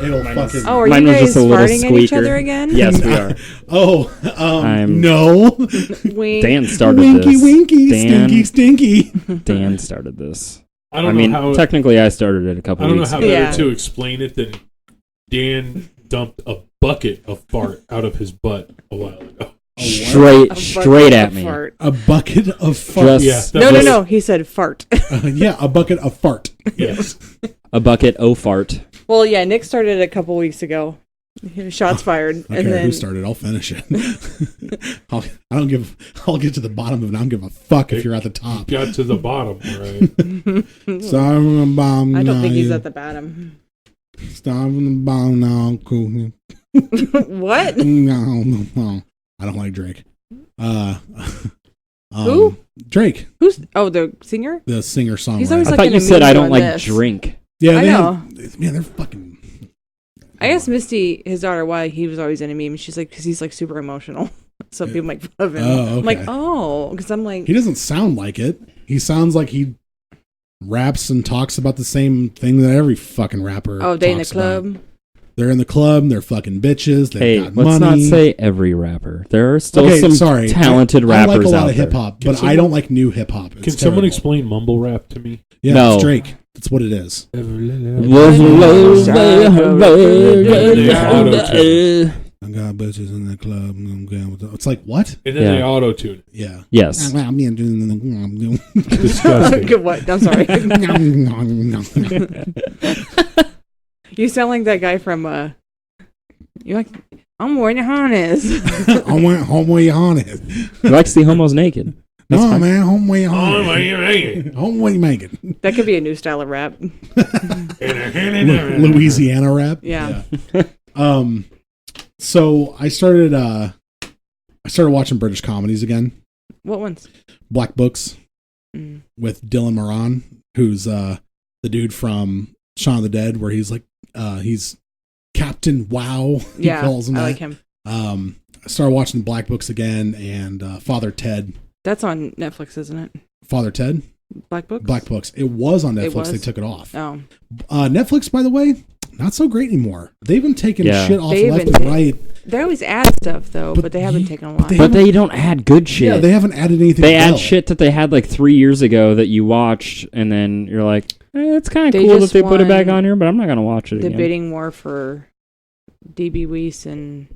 It'll fucking. Oh, are Mine you was guys just a little farting at each squeaker. other again? Yes, we are. No. Wink. Dan started Winky, this. winky, Dan, stinky. Dan started this. I don't know how. Technically, I started it a couple weeks ago. I don't know how better to explain it than Dan dumped a bucket of fart out of his butt a while ago. Straight at me. Fart. A bucket of fart. No. He said fart. Yeah, a bucket of fart. Yes. A bucket o fart. Well, yeah, Nick started a couple weeks ago. Shots fired. I don't care who started. I'll finish it. I'll get to the bottom of it. I don't give a fuck if you're at the top. Got to the bottom, right? I don't think he's at the bottom. Stop the bottom now. Cool. What? No. I don't like Drake. Who? Drake. Who's? Oh, the singer. The singer-songwriter. He's always I like thought in you a said movie I don't on like this. drink. Yeah, I know. They're fucking. I asked Misty, his daughter, why he was always in a meme. And she's like, because he's like super emotional. So people make fun of him. Oh, okay. I'm like, because I'm like, he doesn't sound like it. He sounds like he raps and talks about the same thing that every fucking rapper. oh, they in the talks about. club. They're in the club. They're fucking bitches. They got money. Let's not say every rapper. There are still some talented rappers I like a lot out of hip hop, there. but I don't like new hip hop. Can someone explain mumble rap to me? Yeah, No. It's Drake. That's what it is. They I got bitches in the club. It's like what? And then they auto-tune it. Yeah. Yes. Disgusting. What? I'm sorry. You sound like that guy from you're like, I'm wearing a harness. I went home where your harness. He likes to see homos naked. That's No, fine. man, home where your Oh, harness. Home where you make it. That could be a new style of rap. Louisiana rap. Yeah. So I started watching British comedies again. What ones? Black Books Mm. with Dylan Moran, who's the dude from Shaun of the Dead, where he's like he's Captain Wow. He Yeah, calls him I that. like him. I started watching Black Books again and Father Ted. That's on Netflix, isn't it? Father Ted? Black Books? Black Books. It was on It Netflix. was? They took it off. Oh. Netflix, by the way, not so great anymore. They've been taking Yeah. shit off They've left been and ta- right. They always add stuff, though, but they haven't taken a lot. they But they don't add good shit. Yeah, they haven't added anything. They add well. shit that they had like 3 years ago that you watched, and then you're like, it's kind of They cool that just they put it back won on here, but I'm not going to watch it the again. bidding war for DB Weiss and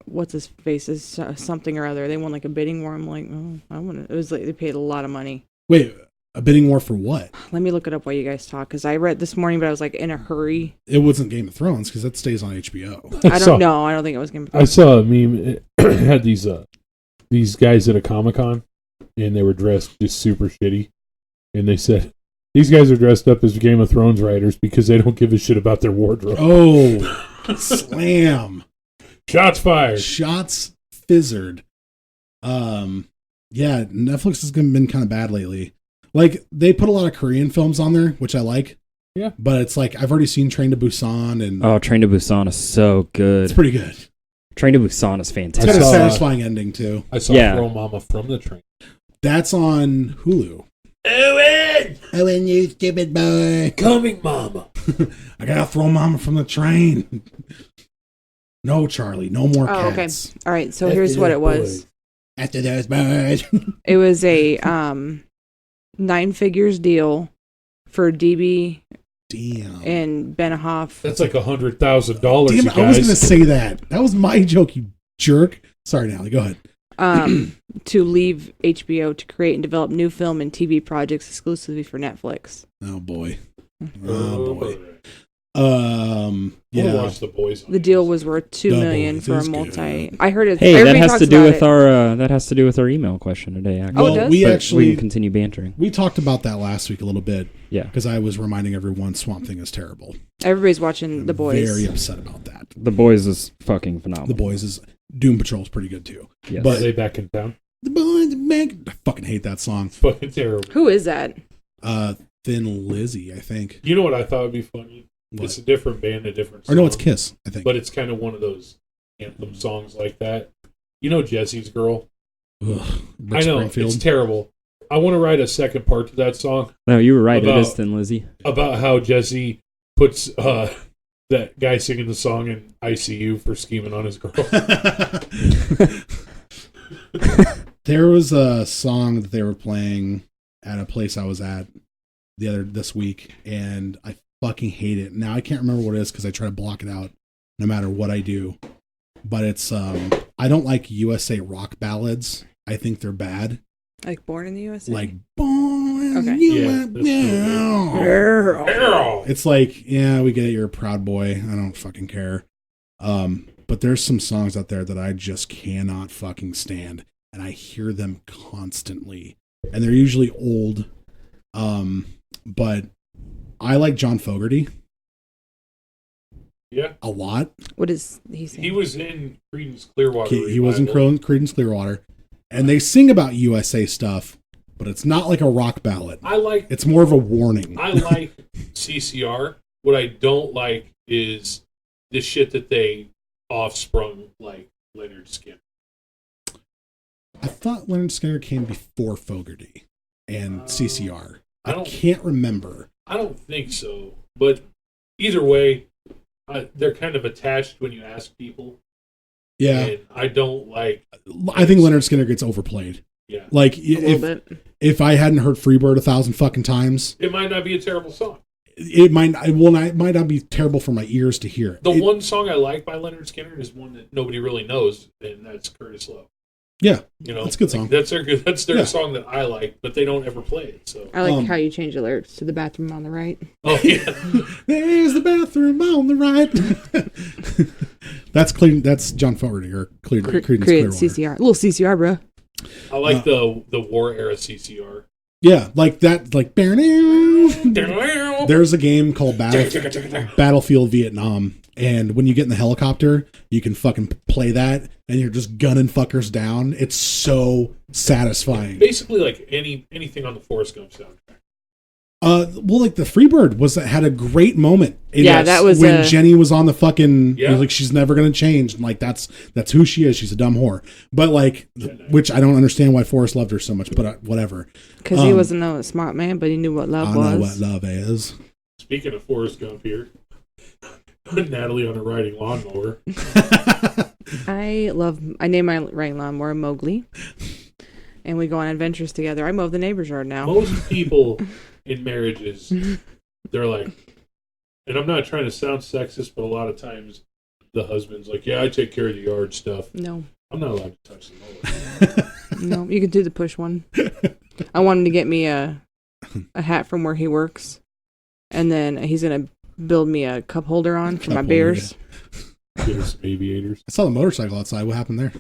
what's his face is something or other. They won like a bidding war. I'm like, oh, I want to. It was like they paid a lot of money. Wait, a bidding war for what? Let me look it up while you guys talk, because I read this morning, but I was like in a hurry. It wasn't Game of Thrones because that stays on HBO. I don't know. I don't think it was Game of I Thrones. saw a meme. It had these guys at a Comic-Con, and they were dressed just super shitty. And they said, these guys are dressed up as Game of Thrones writers because they don't give a shit about their wardrobe. Oh, slam. Shots fired. Shots fizzard. Yeah, Netflix has been kind of bad lately. Like, they put a lot of Korean films on there, which I like. Yeah. But it's like, I've already seen Train to Busan, and Oh, Train to Busan is so good. it's pretty good. Train to Busan is It's fantastic. got a saw- satisfying ending, too. I saw Yeah. Throw Mama from the Train. That's on Hulu. Owen! Owen, you stupid boy. Coming, Mama. I gotta throw Mama from the train. No, Charlie, no more Oh, okay. cats. All right. So here's what it was. After those birds. It was a 9 figures deal for DB Damn. and Benahoff. That's like $100,000, Damn you it, guys. I was gonna say that. That was my joke, you jerk. Sorry, Natalie, go ahead. To leave HBO to create and develop new film and TV projects exclusively for Netflix. Oh boy. Oh, Oh boy. I Yeah. watch The Boys. The deal was worth $2 The million Boys for a is multi. good. I heard it. Hey, that everybody has talks to do about with it. our email question today. Actually. Oh, it does? we But actually we can continue bantering. we talked about that last week a little bit. Yeah. Because I was reminding everyone Swamp Thing is terrible. Everybady's watching The Boys. Very upset about that. The Boys is fucking phenomenal. The Boys is Doom Patrol's pretty good too. Yes. Are But they back in town? the boys back. I fucking hate that song. Fucking terrible. Who is that? Thin Lizzy, I think. You know what I thought would be funny? What? It's a different band, a different song. Or no, it's Kiss, I think. But it's kind of one of those anthem songs like that. You know Jesse's Girl? Ugh, I Rick know, Springfield. it's terrible. I want to write a second part to that song No, you were right. About- It is Thin Lizzy. about how Jesse puts the that guy singing the song in ICU for scheming on his girl. There was a song that they were playing at a place I was at this week, and I fucking hate it. Now I can't remember what it is because I try to block it out no matter what I do. But it's I don't like USA rock ballads. I think they're bad. Like Born in the USA? Like Born in the Yeah, USA. It's like, yeah, we get it, you're a proud boy. I don't fucking care. But there's some songs out there that I just cannot fucking stand. And I hear them constantly. And they're usually old. But I like John Fogerty. Yeah. A lot. What is he saying? He was in Creedence Clearwater. He was in Creedence Clearwater. And they sing about USA stuff, but it's not like a rock ballad. It's more of a warning. I like CCR. What I don't like is the shit that they offsprung like Leonard Skinner. I thought Leonard Skinner came before Fogerty and CCR. I can't remember. I don't think so. But either way, they're kind of attached when you ask people. Yeah. And I don't like... I think Leonard Skinner gets overplayed. Yeah. Like, a little bit. If I hadn't heard Freebird 1,000 fucking times... It might not be a terrible song. It might not be terrible for my ears to hear. The one song I like by Leonard Skinner is one that nobody really knows, and that's Curtis Lowe. Yeah, you know, that's a good song. That's their song that I like, but they don't ever play it. So I like how you change the lyrics to the bathroom on the right. Oh yeah, there's the bathroom on the right. That's John Fogerty or Creedence Clearwater. CCR, a little CCR, bro. I like the war era CCR. Yeah, like that, like there's a game called Battlefield Vietnam, and when you get in the helicopter, you can fucking play that, and you're just gunning fuckers down. It's so satisfying. Basically, like anything on the Forrest Gump soundtrack. Well, like the Freebird had a great moment. That was when Jenny was on the fucking. Like she's never gonna change. And like that's who she is. She's a dumb whore. But like, which I don't understand why Forrest loved her so much. But whatever. Because he wasn't a smart man, but he knew what love was. I know what love is. Speaking of Forrest Gump here, Natalie on a riding lawnmower. I name my riding lawnmower Mowgli, and we go on adventures together. I mow the neighbor's yard now. Most people in marriages, they're like, and I'm not trying to sound sexist, but a lot of times the husband's like, yeah, I take care of the yard stuff. No. I'm not allowed to touch the mower. No, you can do the push one. I want him to get me a hat from where he works, and then he's going to build me a cup holder on for my beers. Get us some aviators. I saw the motorcycle outside. What happened there?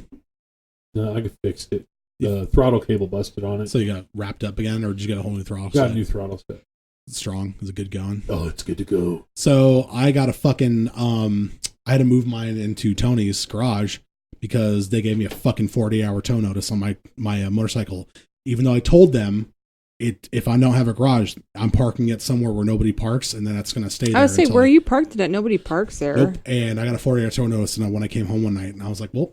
No, I fixed it. The throttle cable busted on it. So you got it wrapped up again, or did you get a whole new throttle set? Got a new throttle set. It's strong. Is it good going? Oh, it's good to go. So I got a fucking I had to move mine into Tony's garage because they gave me a fucking 40-hour tow notice on my motorcycle. Even though I told them if I don't have a garage, I'm parking it somewhere where nobody parks, and then that's going to stay there. I would say, where you parked it at? Nobody parks there. Nope. And I got a 40-hour tow notice, and when I came home one night, and I was like, well,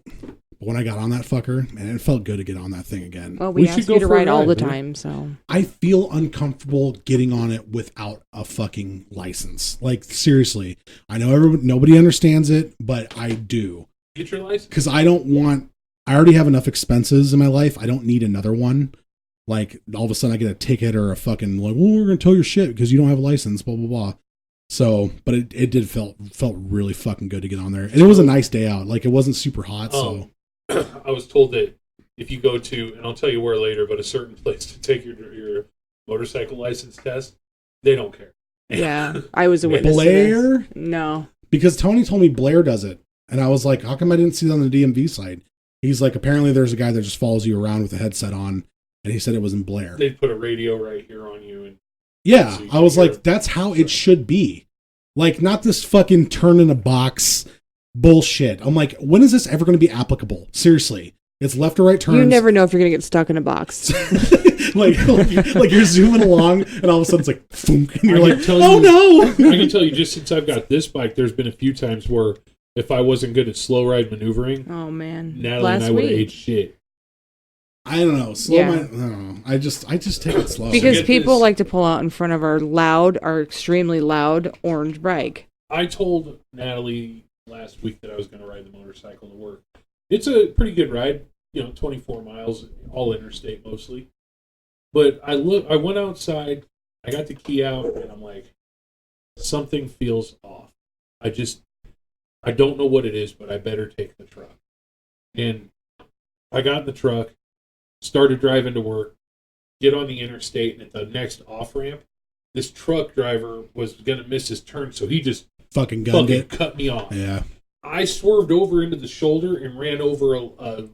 when I got on that fucker, man, it felt good to get on that thing again. Well, we ask you to ride all the time, so. I feel uncomfortable getting on it without a fucking license. Like, seriously. I know nobody understands it, but I do. Get your license? Because I already have enough expenses in my life. I don't need another one. Like, all of a sudden I get a ticket or a fucking, like, well, we're going to tow your shit because you don't have a license, blah, blah, blah. So, but it did felt really fucking good to get on there. And it was a nice day out. Like, it wasn't super hot, so. I was told that if you go to, and I'll tell you where later, but a certain place to take your motorcycle license test, they don't care. Yeah, I was a witness. Blair? No. Because Tony told me Blair does it. And I was like, how come I didn't see it on the DMV side? He's like, apparently there's a guy that just follows you around with a headset on. And he said it was in Blair. They put a radio right here on you. And yeah, so I was like, that's how it should be. Like, not this fucking turn in a box bullshit. I'm like, when is this ever going to be applicable? Seriously. It's left or right turns. You never know if you're going to get stuck in a box. like you're zooming along and all of a sudden it's like, thunk, and you're like, oh no. I can tell you, just since I've got this bike, there's been a few times where if I wasn't good at slow ride maneuvering, oh man, Natalie and I would have ate shit. I don't know. I don't know. I just take it slow. Because people like to pull out in front of our extremely loud orange bike. I told Natalie last week that I was going to ride the motorcycle to work. It's a pretty good ride, 24 miles, all interstate mostly. But I went outside, I got the key out, and I'm like, something feels off. I don't know what it is, but I better take the truck. And I got in the truck, started driving to work, get on the interstate, and at the next off-ramp, this truck driver was going to miss his turn, so he just fucking gunned it. Cut me off. Yeah. I swerved over into the shoulder and ran over a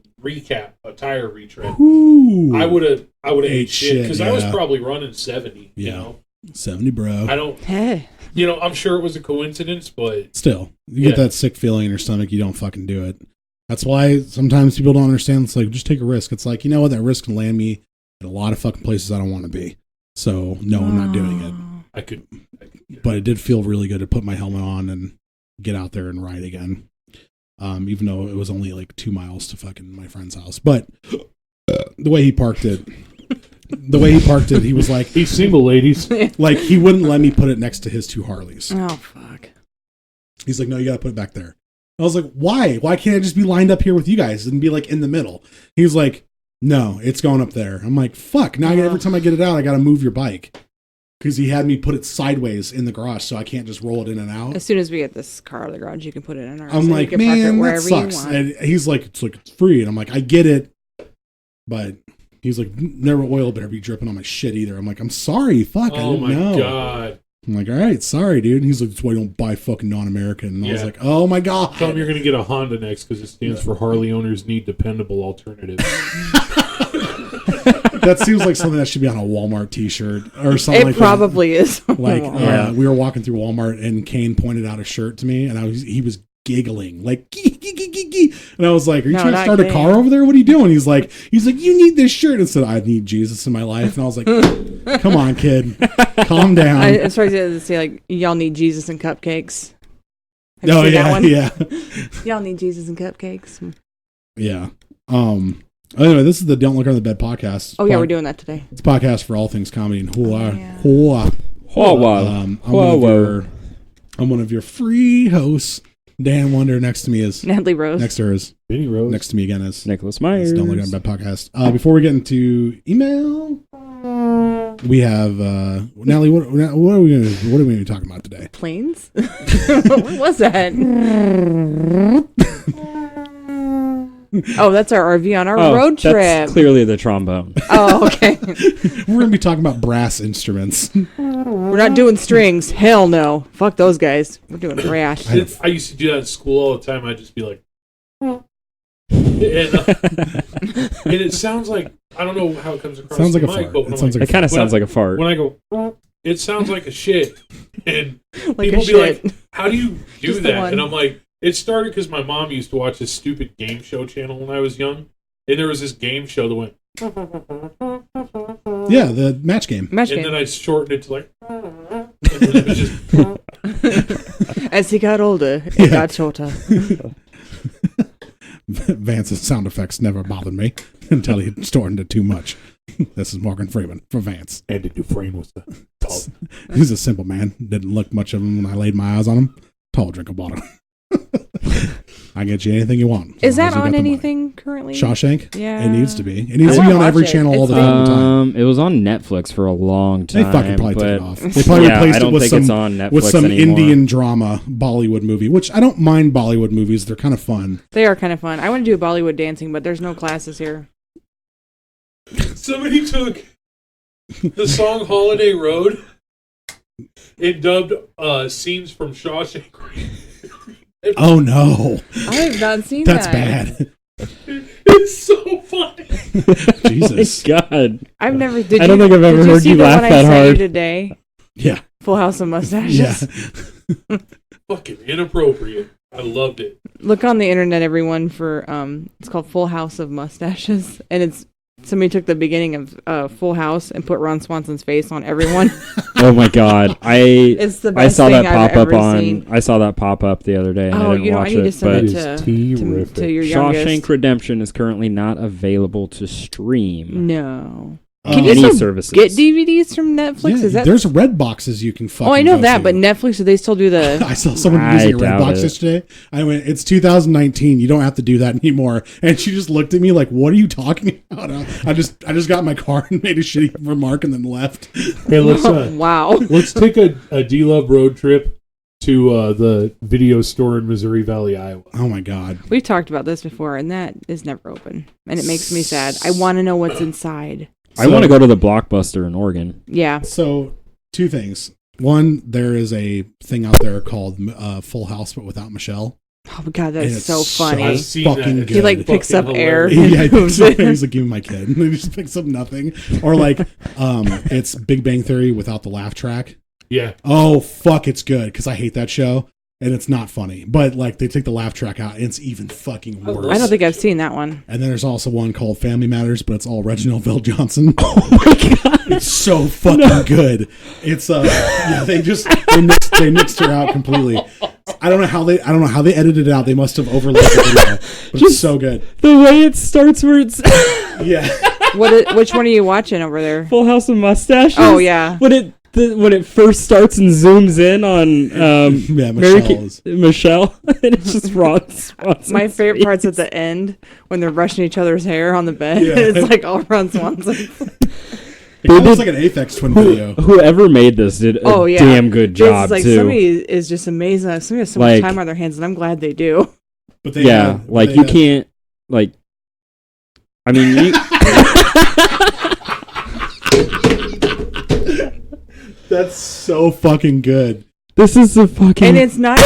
tire retread. Ooh. I would have ate shit because I was yeah. probably running 70. Yeah. 70, bro. I don't. Hey. I'm sure it was a coincidence, but still, you get that sick feeling in your stomach. You don't fucking do it. That's why sometimes people don't understand. It's like, just take a risk. It's like, you know what? That risk can land me at a lot of fucking places I don't want to be. So no, I'm not doing it. I could but it did feel really good to put my helmet on and get out there and ride again. Even though it was only like 2 miles to fucking my friend's house. But the way he parked it, he was like, he's single, ladies. Like, he wouldn't let me put it next to his 2 Harleys. Oh, fuck. He's like, no, you got to put it back there. I was like, why? Why can't I just be lined up here with you guys and be like in the middle? He's like, no, it's going up there. I'm like, fuck. Now every time I get it out, I got to move your bike. Because he had me put it sideways in the garage, so I can't just roll it in and out. As soon as we get this car out of the garage, you can put it in ours. I'm like, man, that sucks. And he's like, it's free. And I'm like, I get it. But he's like, never oil better be dripping on my shit either. I'm like, I'm sorry. Fuck, I didn't know. Oh, my God. I'm like, all right, sorry, dude. And he's like, that's why you don't buy fucking non-American. And I was like, oh, my God. Tell him you're going to get a Honda next because it stands for Harley Owners Need Dependable Alternatives. That seems like something that should be on a Walmart t-shirt or something. It probably is. Like, we were walking through Walmart and Kane pointed out a shirt to me and he was giggling like, gee. And I was like, are you trying to start a car over there? What are you doing? He's like, you need this shirt. And said, I need Jesus in my life. And I was like, come on, kid, calm down. I'm sorry to say, like, y'all need Jesus and cupcakes. Oh, yeah. Y'all need Jesus and cupcakes. Yeah. Anyway, this is the Don't Look Under the Bed podcast. Oh, yeah, we're doing that today. It's a podcast for all things comedy and hula. I'm one of your free hosts. Dan Wonder. Next to me is Natalie Rose. Next to her is Vinny Rose. Next to me again is Nicholas Myers. Don't Look Under the Bed podcast. Before we get into email, we have Natalie. What are we going to be talking about today? Planes. What was that? Oh, that's our RV on our road trip. That's clearly the trombone. Oh, okay. We're going to be talking about brass instruments. We're not doing strings. Hell no. Fuck those guys. We're doing brass. I used to do that in school all the time. I'd just be like, and it sounds like, I don't know how it comes across. Sounds like a mic, fart. It kind of sounds like a fart. When I go, it sounds like a shit. And Like people a be shit. like, how do you do Just the that? one. And I'm like, it started because my mom used to watch this stupid game show channel when I was young. And there was this game show that went, Yeah, the match game. Match and game. then I shortened it to like, and then it was just, As he got older, it got shorter. Vance's sound effects never bothered me until he shortened it too much. This is Morgan Freeman for Vance. Andy Dufresne was the tall. He's a simple man. Didn't look much of him when I laid my eyes on him. Tall drink of water. I get you anything you want. Is that on anything currently? Shawshank? Yeah. It needs to be. It needs to be on every channel all the time. It was on Netflix for a long time. They fucking probably took it off. They probably replaced it with some anymore. Indian drama Bollywood movie, which I don't mind Bollywood movies. They're kind of fun. They are kind of fun. I want to do Bollywood dancing, but there's no classes here. Somebody took the song Holiday Road and dubbed scenes from Shawshank. Oh no! I have not seen that. That's bad. It's so funny. Jesus. Oh God. I've never. I don't think I've ever heard you laugh that hard. Today. Yeah. Full House of Mustaches. Yeah. Fucking inappropriate. I loved it. Look on the internet, everyone, for it's called Full House of Mustaches, and it's somebody took the beginning of Full House and put Ron Swanson's face on everyone. Oh my God! It's the best saw thing that I've pop up ever on. seen. I saw that pop up the other day. And I didn't watch I need to send but it to your youngest. Shawshank Redemption is currently not available to stream. No. Can you any still services. get DVDs from Netflix? Yeah, Is that? there's red boxes you can fucking Oh, I know go that, to. but Netflix, do they still do the? I saw someone I using a red doubt box it. yesterday. I went, it's 2019. You don't have to do that anymore. And she just looked at me like, what are you talking about? I just got in my car and made a shitty remark and then left. Hey, Wow. let's take a D-Love road trip to the video store in Missouri Valley, Iowa. Oh my God. We've talked about this before, and that is never open, and it makes me sad. I want to know what's inside. I want to go to the Blockbuster in Oregon. Yeah. So, two things. One, there is a thing out there called Full House, but without Michelle. Oh my God, And that's it's so funny. I've seen fucking that. good. He like picks up Fucking air. hilarious. Yeah, he moves picks up, it. he's like, give me my kid. And then he just picks up nothing. Or like, it's Big Bang Theory without the laugh track. Yeah. Oh, fuck, it's good, because I hate that show. And it's not funny. But like, they take the laugh track out, and it's even fucking worse. I don't think I've seen that one. And then there's also one called Family Matters, but it's all Reginald Vell Johnson. Oh my God. It's so fucking good. It's yeah, they mixed her out completely. I don't know how they edited it out. They must have overlaid the video. But it's so good. The way it starts where it's Yeah. Which one are you watching over there? Full House of Mustaches. Oh yeah. When it first starts and zooms in on Yeah, Michelle, and it's just Ron Swanson's My favorite face. part's at the end when they're brushing each other's hair on the bed. Yeah. It's like all Ron Swanson. It looks like an Aphex Twin video. Whoever made this did a damn good job It's like too. somebody is just amazing. Somebody has so much Like- time on their hands, and I'm glad they do. But You can't like. I mean, That's so fucking good. this is the fucking. And it's not.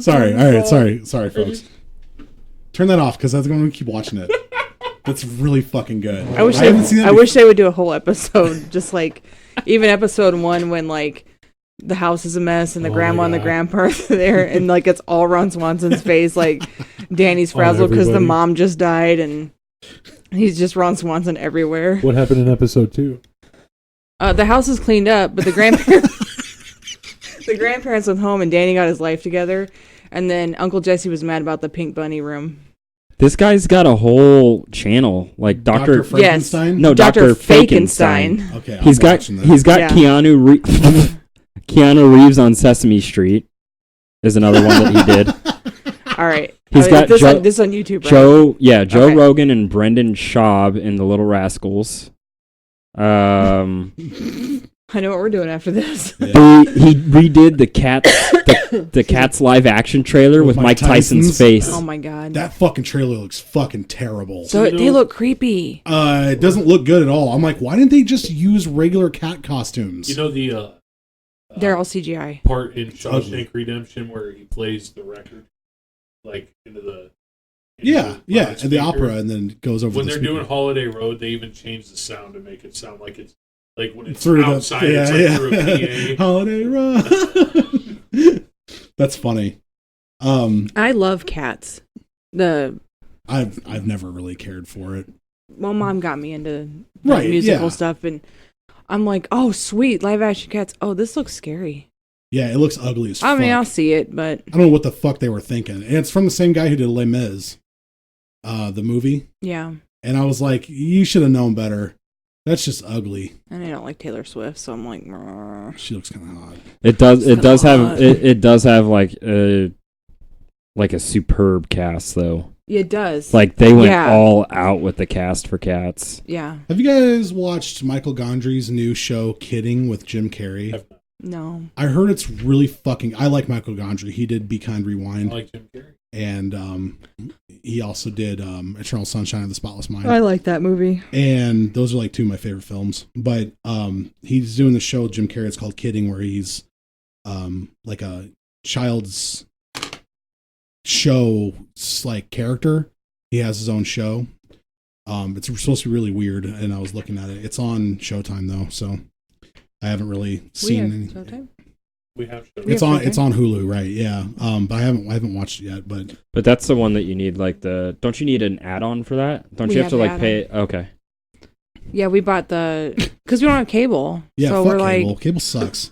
Sorry. All right. Sorry, folks. Turn that off because I'm going to keep watching it. That's really fucking good. I wish haven't seen that I wish they would do a whole episode, just like even episode 1 when like the house is a mess and the Oh grandma my and the God. grandpa are there, and like it's all Ron Swanson's face, like Danny's frazzled because the everybody. mom just died, and he's just Ron Swanson everywhere. What happened in episode 2? The house is cleaned up, but the grandparents went home, and Danny got his life together, and then Uncle Jesse was mad about the pink bunny room. This guy's got a whole channel, like Dr. Doctor. Frankenstein? No, Dr. Dr. Fakenstein. Okay, He's got Yeah. Keanu Reeves on Sesame Street is another one that he did. All right, He's got this, Joe- on, this on YouTube, right? Joe Okay. Rogan and Brendan Schaub in The Little Rascals. I know what we're doing after this. He redid the Cats live action trailer with Mike Tyson's Tyson's? face. Oh my god. That fucking trailer looks fucking terrible. So they look creepy. It doesn't look good at all. I'm like, why didn't they just use regular cat costumes? You know the They're all CGI. part in It's ugly. Shawshank Redemption where he plays the record, like into the Yeah, and the speaker? opera, and then it goes over. When the they're speaker. doing Holiday Road, they even change the sound to make it sound like it's like when it's through outside, the it's like through a PA. Holiday Road. That's funny. I love cats. I've never really cared for it. Well, mom got me into Right, musical yeah. stuff, and I'm like, oh sweet, live action cats. Oh, this looks scary. Yeah, it looks ugly as I fuck. mean, I'll see it, but I don't know what the fuck they were thinking. And it's from the same guy who did Les Mis, the movie. yeah. And I was like, you should have known better. That's just ugly. And I don't like Taylor Swift, so I'm like, "Mrr." She looks kind of hot. It does Come have it does have like a superb cast though. It does. Like they went Yeah. all out with the cast for Cats. yeah, Have you guys watched Michael Gondry's new show, Kidding, with Jim Carrey? no. I heard it's really fucking. I like Michael Gondry. He did Be Kind, I Rewind, like Jim Carrey. and he also did Eternal Sunshine of the Spotless Mind. I like that movie. And those are like two of my favorite films. But he's doing the show with Jim Carrey. It's called Kidding, where he's like a child's show like character. He has his own show. It's supposed to be really weird, and I was looking at it. It's on Showtime though, so I haven't really seen any. Showtime? We have shows. We It's have on. Showtime? It's on Hulu, right? Yeah. But I haven't watched it yet. But But that's the one that you need like don't you need an add-on for that? Don't We you have to have the like pay okay. Yeah, we bought because we don't have cable. yeah, so fuck we're cable. like, Cable sucks.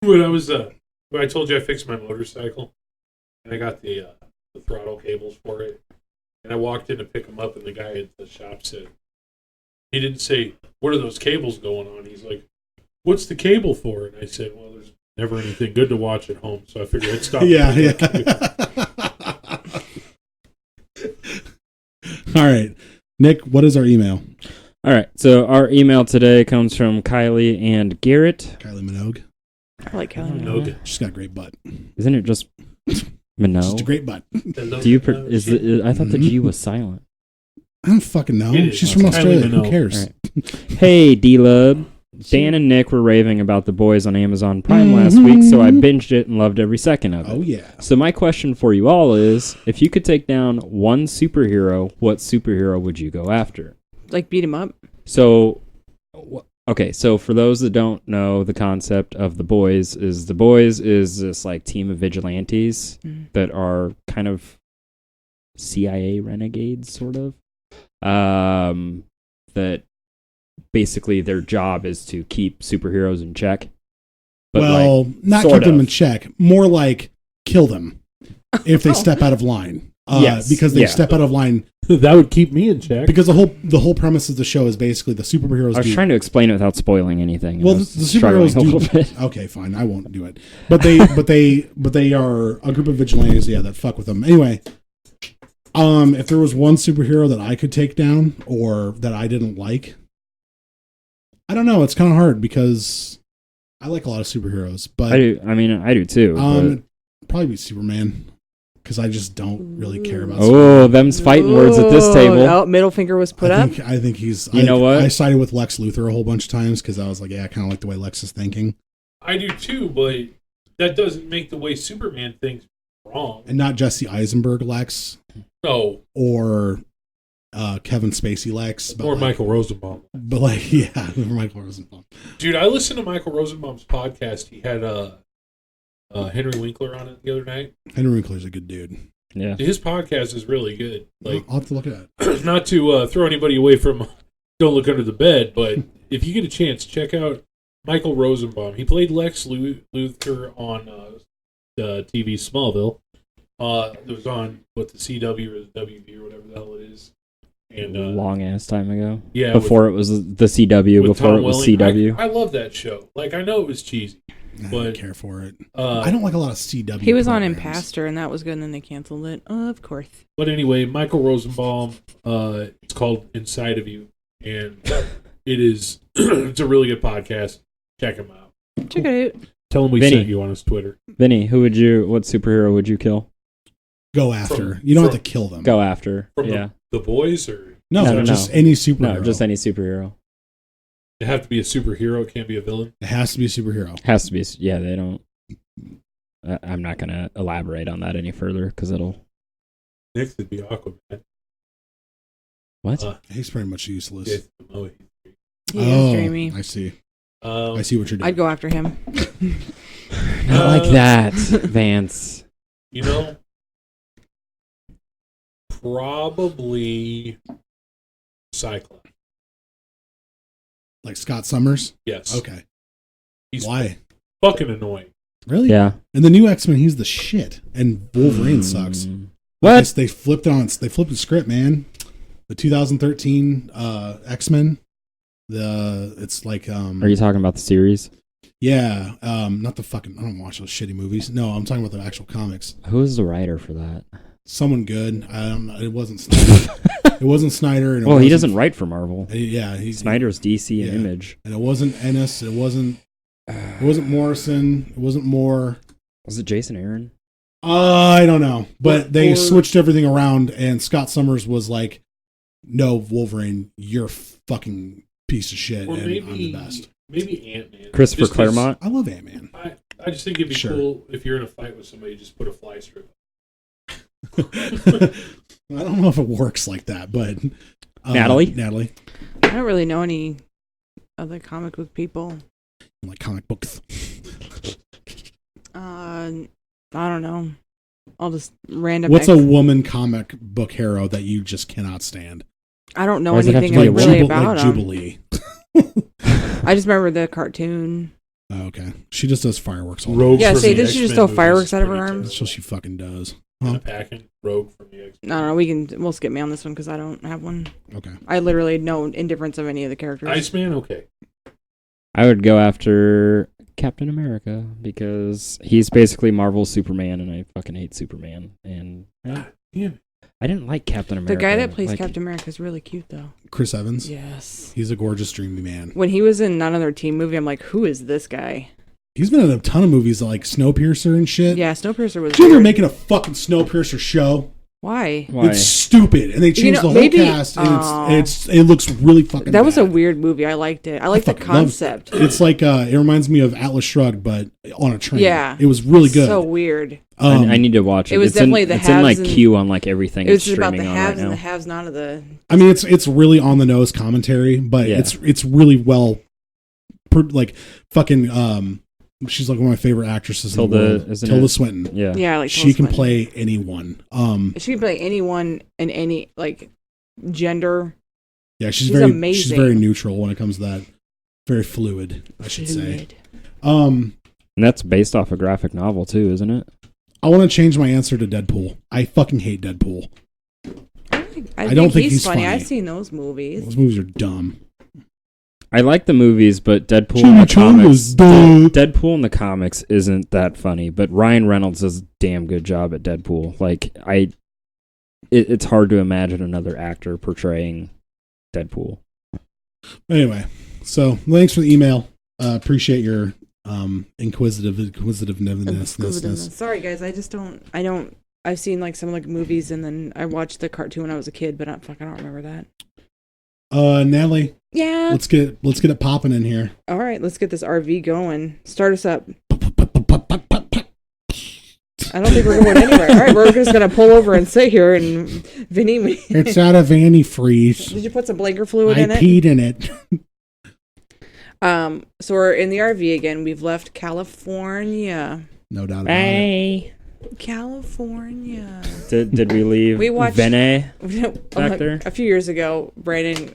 When I was when I told you I fixed my motorcycle, and I got the throttle cables for it, and I walked in to pick them up, and the guy at the shop said, He didn't say, what are those cables going on? He's like, what's the cable for? And I said, well, there's never anything good to watch at home, so I figured I'd stop. Yeah. All right. Nick, what is our email? All right, so our email today comes from Kylie and Garrett. Kylie Minogue. I like Kelly. Minogue. She's got a great butt. Isn't it just Minogue? Just a great butt. Do you? I thought the G was silent. I don't fucking know. It is. She's from Kylie Australia. Who Minogue. cares? All right. Hey, D-Lub. Dan and Nick were raving about The Boys on Amazon Prime last week, so I binged it and loved every second of it. Oh, yeah. So my question for you all is, if you could take down one superhero, what superhero would you go after? Like beat him up. So, okay, so for those that don't know the concept of The Boys is this like team of vigilantes that are kind of CIA renegades, sort of, that basically their job is to keep superheroes in check. But well, like, not sort keep them of. in check. More like kill them if they step out of line. Yes, Because they yeah. step out of line. That would keep me in check. Because the whole premise of the show is basically the superheroes. I was trying to explain it without spoiling anything. and Well, I the was struggling superheroes a do. little bit. Okay, fine. I won't do it. But they are a group of vigilantes. Yeah, that fuck with them. Anyway, if there was one superhero that I could take down or that I didn't like, I don't know. It's kind of hard because I like a lot of superheroes, but I do. I mean, I do too. it'd probably be Superman because I just don't really care about. oh, Superman. them's fighting words at this table. Oh, middle finger was put up. I think he's. You know what? I sided with Lex Luthor a whole bunch of times because I was like, yeah, I kind of like the way Lex is thinking, I do too, but that doesn't make the way Superman thinks wrong. and not Jesse Eisenberg Lex No, or Kevin Spacey Lex, but or like, Michael Rosenbaum. But like, yeah, Michael Rosenbaum. Dude, I listened to Michael Rosenbaum's podcast. He had Henry Winkler on it the other night. Henry Winkler's a good dude. Yeah. His podcast is really good. Like, I'll have to look at it. not to throw anybody away from Don't Look Under the Bed, but if you get a chance, check out Michael Rosenbaum. He played Lex Luthor on the TV Smallville. It was on the CW or the WB or whatever the hell it is. And Long ass time ago. yeah, Before it was the CW. with Before Tom it was Welling. CW. I love that show. Like, I know it was cheesy. I But- don't care for it. Uh, I don't like a lot of CW. He was on programs. Impastor, and that was good, and then they canceled it. Of course. But anyway, Michael Rosenbaum, it's called Inside of You, and it is it's a really good podcast. Check him out. Check it out. Tell him we Vinny. sent you on his Twitter. Vinny, what superhero would you kill? Go after. From- You don't have from- to kill them. Go after. From yeah. the boys, or No, No, no, just no. any superhero. No, just any superhero. it have to be a superhero. It can't be a villain. It has to be a superhero. Has to be. Yeah, they don't. I'm not going to elaborate on that any further because it'll. Next would be Aquaman. What? He's pretty much useless. Jason Momoa. He is dreamy. I see. I see what you're doing. I'd go after him. Not like that, Vance. You know, probably Cyclops. Like Scott Summers? Yes. Okay. He's Why? fucking annoying. Really? Yeah. In the new X-Men, he's the shit. And Wolverine sucks. What? They flipped the script, man. The 2013 X-Men. It's like Are you talking about the series? yeah, not the fucking I don't watch those shitty movies. No, I'm talking about the actual comics. Who is the writer for that? Someone good. I don't know. It wasn't Snyder. It wasn't Snyder. And it Well, he wasn't- doesn't write for Marvel. Yeah, Snyder's DC and yeah. Image. And it wasn't Ennis. It wasn't Morrison. It wasn't Moore. Was it Jason Aaron? I don't know, but they Or- switched everything around, and Scott Summers was like, "No, Wolverine, you're a fucking piece of shit, Or and maybe I'm the best." Maybe Ant-Man. Christopher Just 'cause Claremont? I love Ant-Man. I just think it'd be Sure. cool if you're in a fight with somebody, just put a fly strip. I don't know if it works like that, but Natalie, I don't really know any other comic book people. like comic books. I don't know. I'll just random. What's a woman comic book hero that you just cannot stand? I don't know Why does it have to anything be a really woman? about like him. Jubilee. I just remember the cartoon. Oh, okay, she just does fireworks all Rogue day. Yeah, from see, the did she just X-Men throw movies fireworks is out of her pretty arms? That's what she fucking does. Huh? Packing Rogue from the X. No, we'll skip me on this one because I don't have one. Okay. I literally know indifference of any of the characters. Iceman, okay. I would go after Captain America because he's basically Marvel's Superman, and I fucking hate Superman. And I didn't like Captain America. The guy that plays Captain America is really cute, though. Chris Evans. Yes. He's a gorgeous, dreamy man. When he was in another team movie, I'm like, who is this guy? He's been in a ton of movies like Snowpiercer and shit. Yeah, Snowpiercer was. Did you ever weird. making a fucking Snowpiercer show? Why? It's stupid, and they changed the whole cast, and it looks really fucking. That was bad. a weird movie. I liked it. I liked the concept. It's like it reminds me of Atlas Shrugged, but on a train. Yeah, it was really good. So weird. I need to watch it. It was definitely the it's haves in like and, queue on like everything. It was just about streaming the on right haves and now. the haves not of the. I mean, it's really on the nose commentary, but it's really well, like fucking. She's like one of my favorite actresses in the world. Tilda Swinton. Yeah, yeah, like she can play anyone. She can play anyone in any like gender. Yeah, she's amazing. She's very neutral when it comes to that. Very fluid, I should say. And that's based off a graphic novel too, isn't it? I want to change my answer to Deadpool. I fucking hate Deadpool. I don't think he's funny. I've seen those movies. Those movies are dumb. I like the movies, but Deadpool in the comics, Deadpool in the comics isn't that funny. But Ryan Reynolds does a damn good job at Deadpool. Like it's hard to imagine another actor portraying Deadpool. Anyway, so thanks for the email. Appreciate your inquisitiveness. Sorry, guys. I just don't. I've seen like some like movies, and then I watched the cartoon when I was a kid, but I don't remember that. Natalie. Yeah. Let's get it popping in here. All right, let's get this RV going. Start us up. I don't think we're going anywhere. All right, we're just gonna pull over and sit here and Vinny. It's out of antifreeze. Did you put some blanket fluid in it? I peed in it. So we're in the RV again. We've left California. No doubt about it. California. Did we leave? We watched Vene back there a few years ago. Brandon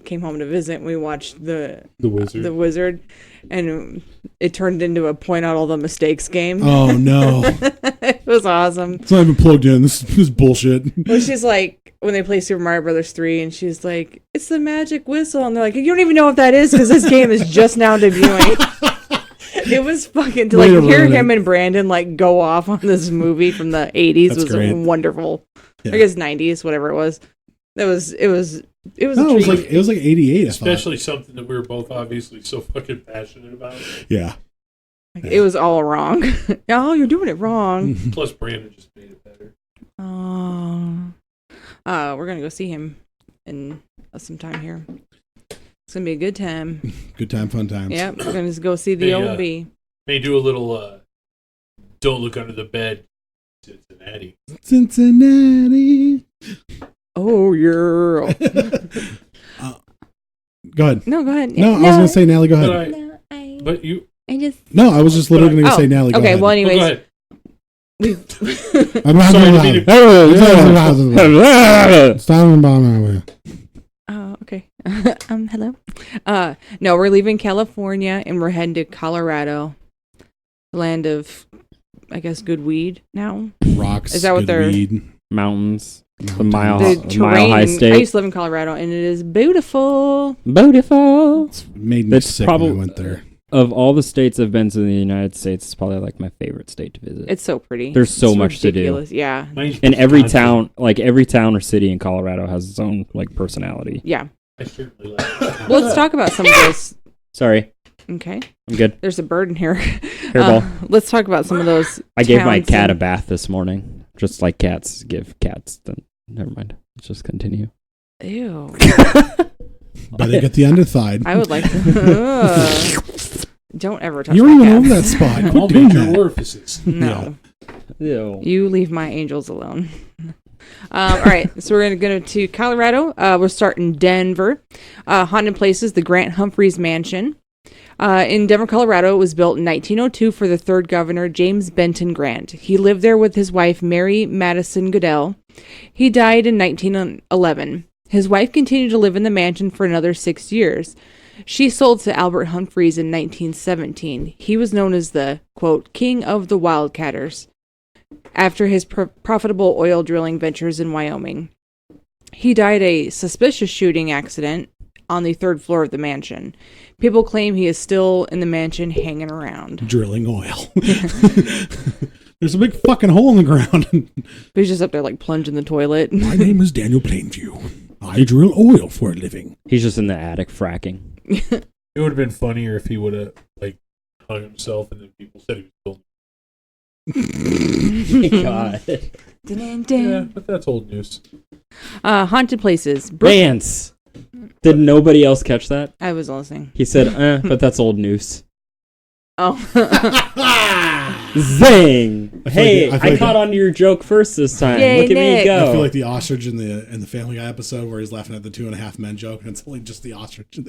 came home to visit. And we watched the Wizard, and it turned into a point out all the mistakes game. Oh no! It was awesome. It's not even plugged in. This is bullshit. Well, she's like, when they play Super Mario Brothers 3, and she's like, "It's the magic whistle," and they're like, "You don't even know what that is because this game is just now debuting." It was fucking to like hear him and Brandon like go off on this movie from the 80s. That's was great. Wonderful. Yeah. I guess 90s, whatever it was. It was no, it was like 88. Especially something that we were both obviously so fucking passionate about. Yeah. Like, it was all wrong. Oh, you're doing it wrong. Plus Brandon just made it better. Oh. We're gonna go see him in some time here. It's going to be a good time. Good time, fun times. Yep, we're going to go see the OB. May do a little Don't Look Under the Bed, Cincinnati. Oh, yeah. Go ahead. No, go ahead. No, I was going to say, Natalie, go ahead. I was just literally going to say, Natalie, go ahead. Okay, well, anyways. Go ahead. Okay. Hello. No, we're leaving California and we're heading to Colorado, land of, I guess, good weed now. Rocks. Is that what they're? Weed. Mountains. The mile terrain, high state. I used to live in Colorado and it is beautiful. Beautiful. It's made me sick when I went there. Of all the states I've been to in the United States, it's probably like my favorite state to visit. It's so pretty. There's so much ridiculous. To do. Yeah. And every town or city in Colorado has its own like personality. Yeah. Well, let's talk about some of those. Sorry. Okay. I'm good. There's a bird in here. Hairball. Let's talk about some of those. I gave my cat a bath this morning, just like cats give cats. Never mind. Let's just continue. Ew. Better get the underthigh. I would like to. Don't ever touch. You don't even over that spot. All major orifices. No. Ew. You leave my angels alone. All right, so we're going to go to Colorado. We'll start in Denver. Haunted Places, the Grant Humphreys Mansion. In Denver, Colorado, it was built in 1902 for the third governor, James Benton Grant. He lived there with his wife, Mary Madison Goodell. He died in 1911. His wife continued to live in the mansion for another 6 years. She sold to Albert Humphreys in 1917. He was known as the, quote, King of the Wildcatters. after his profitable oil drilling ventures in Wyoming. He died a suspicious shooting accident on the 3rd floor of the mansion. People claim he is still in the mansion hanging around. Drilling oil. There's a big fucking hole in the ground. But he's just up there like plunging the toilet. My name is Daniel Plainview. I drill oil for a living. He's just in the attic fracking. It would have been funnier if he would have like hung himself and then people said he was killed. God. Yeah, but that's old news. Haunted places. Vance. Did nobody else catch that? I was listening. He said, but that's old news. Oh. Zing! Hey, I caught on to your joke first this time. Yay, Look at Nick. me go. I feel like the ostrich in the Family Guy episode where he's laughing at the 2.5 Men joke, and it's only just the ostrich in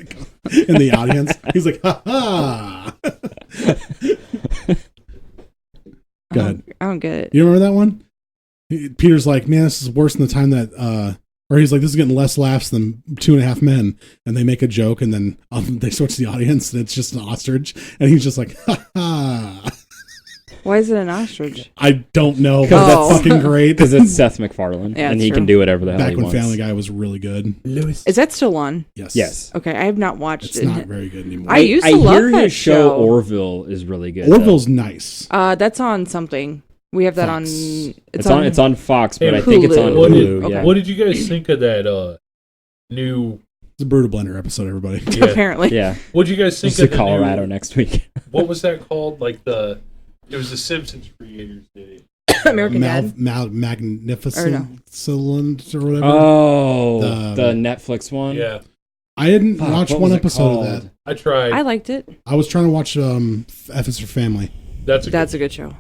the audience. He's like, ha ha. Go ahead. I don't get it. You remember that one? Peter's like, man, this is worse than the time that, or he's like, this is getting less laughs than 2.5 Men, and they make a joke, and then they switch the audience, and it's just an ostrich, and he's just like, ha ha. Why is it an ostrich? I don't know, but Because that's fucking great. Because it's Seth MacFarlane, Yeah, and it's he true. can do whatever the hell Back he when wants. Family Guy was really good. Lewis. Is that still on? Yes. Yes. Okay, I have not watched It's it. not very good anymore. I used to I love hear that his show show. Orville is really good. Orville's nice. That's on something. We have that Fox. on. It's on Fox, but Hey, I think it's on Hulu. Hulu. Okay. Yeah. What did you guys think of that new? It's a Brutal Blender episode, everybody. Yeah. Apparently. Yeah. What did you guys think It's of to the Colorado new? next week. What was that called? Like it was the Simpsons creators did it. American Dad. Magnificent Or no. Excellent or whatever. Oh, the The- Netflix one? Yeah, I didn't Fuck, watch what one was it episode of called? that. I tried. I liked it. I was trying to watch F is for Family. That's That's a good show.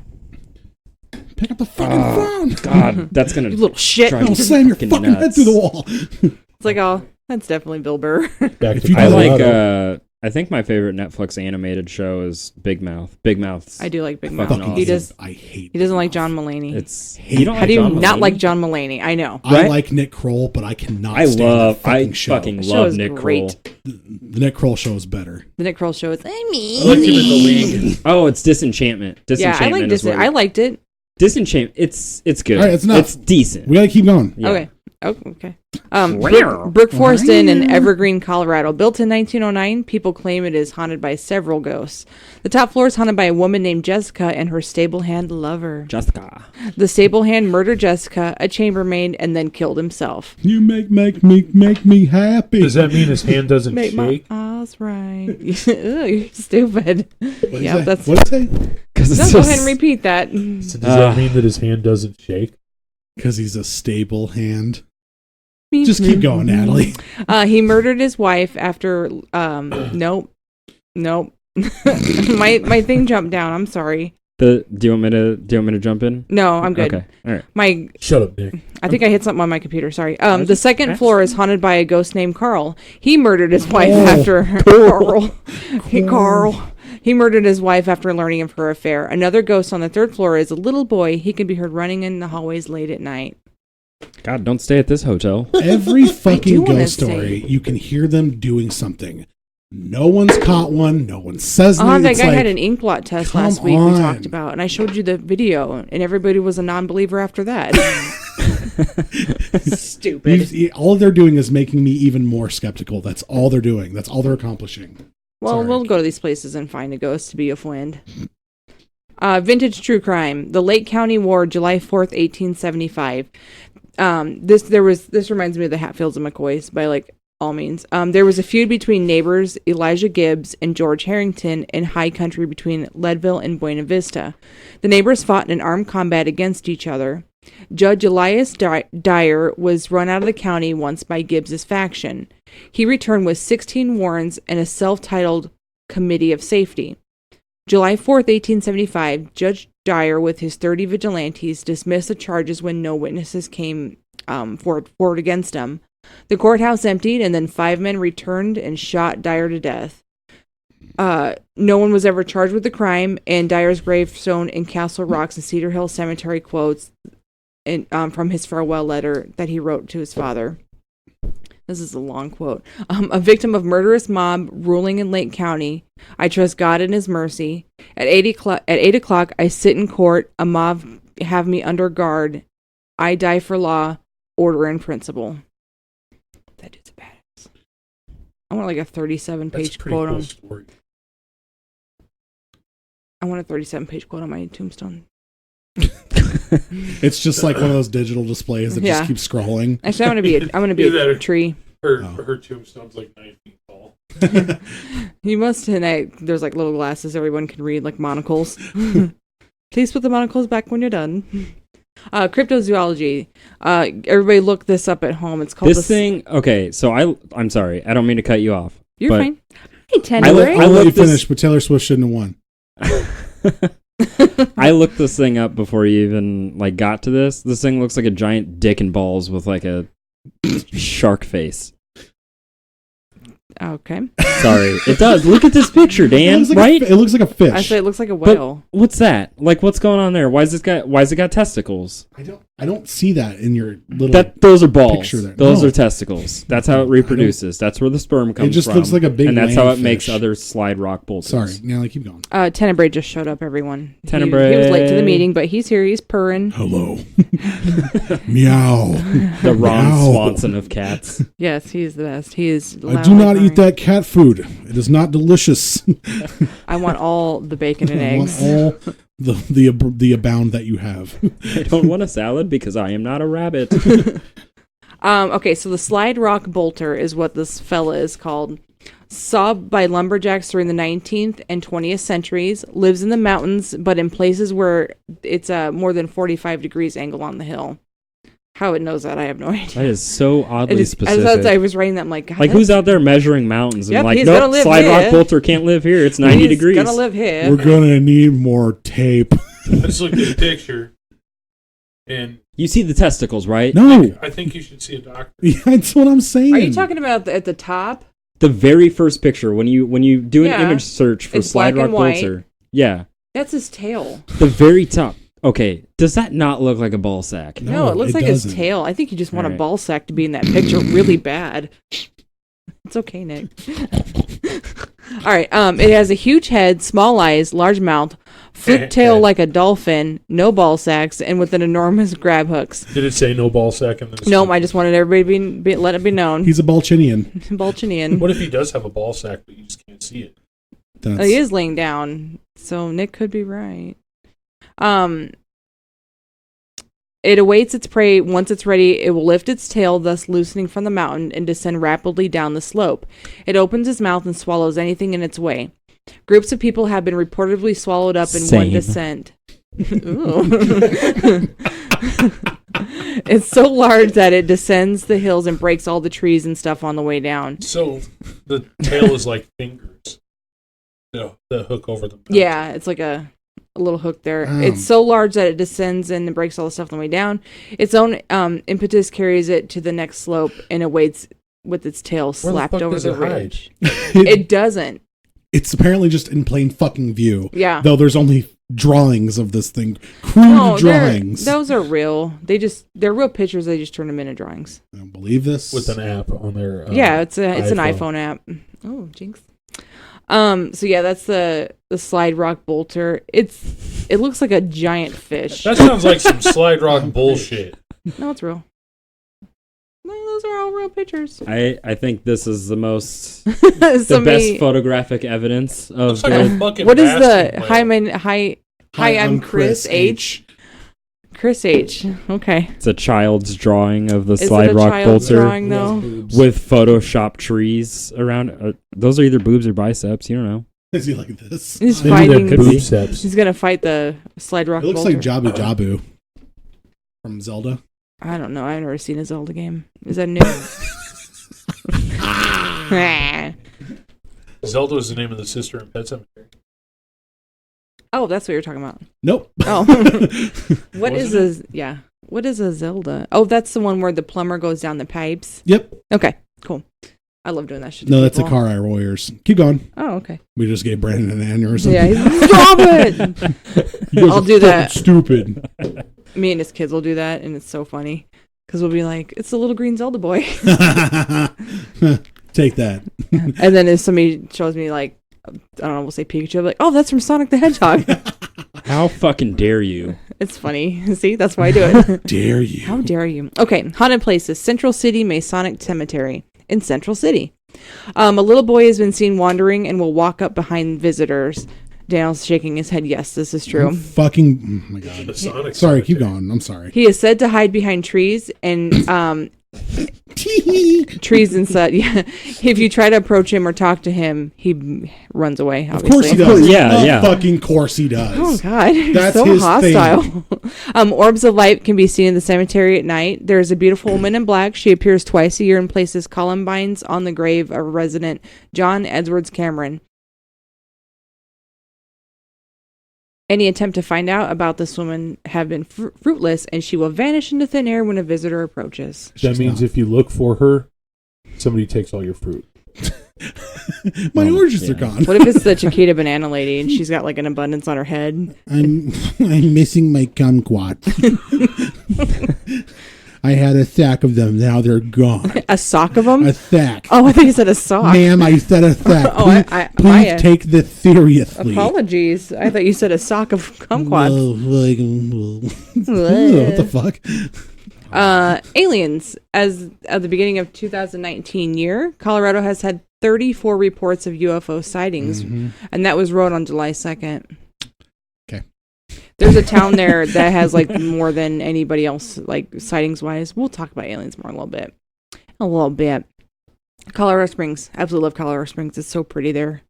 Pick up the fucking phone. God, that's going You to little shit. Drive I'll me slam your fucking fucking head nuts. through the wall. It's like, oh, that's definitely Bill Burr. Back If to you I like, Colorado. I think my favorite Netflix animated show is Big Mouth. Big Mouth's. I do like Big Fucking Mouth. awesome. He does. I hate. He doesn't like Big John Mouth. Mulaney. It's Hate you don't How like do you John not Mulaney? like John Mulaney? I know. I Right? like Nick Kroll, but I cannot I stand love. that I fucking show. fucking The show love is Nick great. Kroll. The Nick Kroll show is better. The Nick Kroll show is. I liked him in the league. Oh, it's Disenchantment. Yeah, Disenchantment I like is this. where- I liked it. Disenchantment. It's good. All right, it's enough. It's decent. We gotta keep going. Yeah. Okay. Oh, okay. Brook Forest Inn in Evergreen, Colorado. Built in 1909, people claim it is haunted by several ghosts. The top floor is haunted by a woman named Jessica and her stable hand lover. Jessica. The stable hand murdered Jessica, a chambermaid, and then killed himself. You make me happy. Does that mean his hand doesn't Make my shake? eyes right. Ugh, you're stupid. What'd Yeah, he say? that's. What'd he say? Because No, it's go just, ahead and repeat that. So does that mean that his hand doesn't shake? Because he's a stable hand. Just keep going, Natalie. He murdered his wife after. Nope. my thing jumped down. I'm sorry. Do you want me to jump in? No, I'm good. Okay. All right. My Shut up, Nick. I think I hit something on my computer. Sorry. The second floor is haunted by a ghost named Carl. He murdered his wife after Carl. He murdered his wife after learning of her affair. Another ghost on the third floor is a little boy. He can be heard running in the hallways late at night. God, don't stay at this hotel. Every fucking wanna ghost story, you can hear them doing something. No one's caught one. No one says anything. That It's guy like, had an ink blot test come last week we on. talked about, and I showed you the video, and everybody was a non-believer after that. Stupid. all they're doing is making me even more skeptical. That's all they're doing. That's all they're accomplishing. Well, Sorry. we'll go to these places and find a ghost to be a friend. Vintage true crime. The Lake County War, July 4th, 1875. This reminds me of the Hatfields and McCoys by like all means. There was a feud between neighbors Elijah Gibbs and George Harrington in high country between Leadville and Buena Vista. The neighbors fought in an armed combat against each other. Judge Elias Dyer was run out of the county once by Gibbs's faction. He returned with 16 warrants and a self-titled Committee of Safety. July 4th, 1875, Judge Dyer with his 30 vigilantes dismissed the charges when no witnesses came forward against him. The courthouse emptied, and then 5 men returned and shot Dyer to death. No one was ever charged with the crime, and Dyer's gravestone in Castle Rocks and Cedar Hill Cemetery quotes from his farewell letter that he wrote to his father. This is a long quote. A victim of murderous mob ruling in Lake County. I trust God in his mercy. At 8 o'clock, I sit in court. A mob have me under guard. I die for law, order, and principle. That dude's a badass. I want like a 37-page quote on. Story. I want a 37-page quote on my tombstone. It's just like one of those digital displays that just keeps scrolling. Actually, I want to be a tree. Her tombstone's like 9 feet tall. You must, and there's like little glasses everyone can read, like monocles. Please put the monocles back when you're done. Cryptozoology. Everybody look this up at home. It's called this thing. Okay, so I'm sorry. I don't mean to cut you off. You're fine. Hey, I'll let you finish, but Taylor Swift shouldn't have won. I looked this thing up before you even like got to this. This thing looks like a giant dick and balls with like a shark face. Okay. Sorry, it does. Look at this picture, Dan. Right? It looks like a fish. Actually, it looks like a whale. But what's that? Like, what's going on there? Why is it got testicles? I don't see that in your little. Those are balls. Picture there. Those are testicles. That's how it reproduces. That's where the sperm comes from. It just looks like a big. And that's how it fish. makes other slide rock bolters. Sorry, now keep going. Tenebrae just showed up, everyone. Tenebrae. He was late to the meeting, but he's here. He's purring. Hello. Meow. The Ron Meow. Swanson of cats. Yes, he is the best. He is. I do not eat that cat food. It is not delicious. I want all the bacon and I eggs. want all the abound that you have. I don't want a salad because I am not a rabbit. Okay, so the slide rock bolter is what this fella is called. Saw by lumberjacks during the 19th and 20th centuries. Lives in the mountains, but in places where it's more than 45 degrees angle on the hill. How it knows that, I have no idea. That is so oddly specific. As I was writing that, I'm like, God, like who's out there measuring mountains and like, he's nope, gonna live slide here. rock bolter can't live here. It's 90 degrees. He's gonna live here. We're gonna need more tape. I just looked at the picture, and You see the testicles, right? No, I think you should see a doctor. yeah, that's what I'm saying. Are you talking about at the top? The very first picture when you do an Yeah. image search for It's slide black rock and white. bolter. Yeah, That's his tail. the very top. Okay, does that not look like a ball sack? No, it looks like doesn't. his tail. I think you just want a All right. ball sack to be in that picture really bad. It's okay, Nick. All right. It has a huge head, small eyes, large mouth, flip tail like a dolphin, no ball sacks, and with an enormous grab hooks. Did it say no ball sack in this? Nope, I just wanted everybody to let it be known. He's a Balchinian. Balchinian. What if he does have a ball sack, but you just can't see it? That's, He is laying down, so Nick could be right. It awaits its prey. Once it's ready, it will lift its tail, thus loosening from the mountain, and descend rapidly down the slope. It opens its mouth and swallows anything in its way. Groups of people have been reportedly swallowed up in one descent. Ooh. It's so large that it descends the hills and breaks all the trees and stuff on the way down. So the tail is like fingers. The hook over the mouth. Yeah, it's like a little hook there. It's so large that it descends and breaks all the stuff on the way down. Its own impetus carries it to the next slope and it waits with its tail slapped over the ridge. It doesn't. It's apparently just in plain fucking view. Yeah. Though there's only drawings of this thing. Crude drawings. Those are real. They're real pictures. They just turn them into drawings. I don't believe this. With an app on their yeah, it's an iPhone. iPhone app. Oh, jinx. So yeah, that's the slide rock bolter. It looks like a giant fish. That sounds like some slide rock bullshit. No, it's real. No, those are all real pictures. I think this is the most the best photographic evidence of Looks like a fucking what is basking the whale. hi, I'm Chris H. Chris H. Okay. It's a child's drawing of the Is slide it a rock child's bolter drawing though? with Photoshop trees around. Those are either boobs or biceps. You don't know. Is he like this? He's Maybe fighting. they're Could be. boob steps. He's gonna fight the slide rock It looks bolter. like Jabu Jabu from Zelda. I don't know. I've never seen a Zelda game. Is that new? Zelda is the name of the sister in Pet Sematary. Oh, that's what you're talking about. Nope. Oh, what is a Zelda? Oh, that's the one where the plumber goes down the pipes. Yep. Okay, cool. I love doing that shit. to No, that's a people. Car Eye Warriors. Keep going. Oh, okay. We just gave Brandon an aneurysm. Yeah, stop it. You guys I'll are do that. fucking Stupid. Me and his kids will do that, and it's so funny because we'll be like, "It's the little green Zelda boy," Take that. and then if somebody shows me like, I don't know, we'll say Pikachu, I'm like, "Oh, that's from Sonic the Hedgehog." How fucking dare you? It's funny. See, that's why I do it. Dare you? How dare you? Okay, haunted places. Central City Masonic Cemetery in Central City. A little boy has been seen wandering and will walk up behind visitors. Daniel's shaking his head. Yes, this is true. Oh my God. Sorry, keep going. I'm sorry. He is said to hide behind trees and trees and such. Yeah. If you try to approach him or talk to him, he runs away. Obviously. Of course he does. Yeah. Fucking course he does. Oh God, That's so his hostile. thing. Orbs of light can be seen in the cemetery at night. There is a beautiful woman in black. She appears twice a year and places columbines on the grave of resident John Edwards Cameron. Any attempt to find out about this woman have been fruitless, and she will vanish into thin air when a visitor approaches. That means if you look for her, somebody takes all your fruit. My oranges are gone. What if it's the Chiquita banana lady and she's got like an abundance on her head? I'm missing my kumquat. I had a sack of them. Now they're gone. A sock of them? A sack. Oh, I think you said a sock. Ma'am, I said a sack. Oh, Please take this seriously. Apologies. I thought you said a sock of kumquats. What the fuck? Aliens. As of the beginning of 2019 year, Colorado has had 34 reports of UFO sightings, and that was wrote on July 2nd. Okay. There's a town there that has like more than anybody else, like sightings wise. We'll talk about aliens more in a little bit. Colorado Springs. Absolutely love Colorado Springs. It's so pretty there.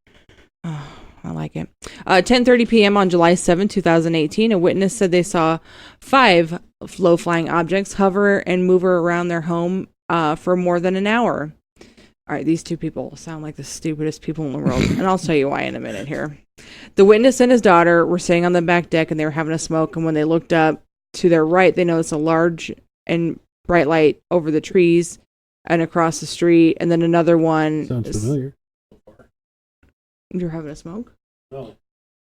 Oh, I like it. 10:30 p.m. on July 7, 2018, a witness said they saw 5 low-flying objects hover and move around their home for more than an hour. All right, these two people sound like the stupidest people in the world, and I'll tell you why in a minute here. The witness and his daughter were sitting on the back deck, and they were having a smoke, and when they looked up to their right, they noticed a large and bright light over the trees and across the street, and then another one. Sounds familiar. You're having a smoke? No.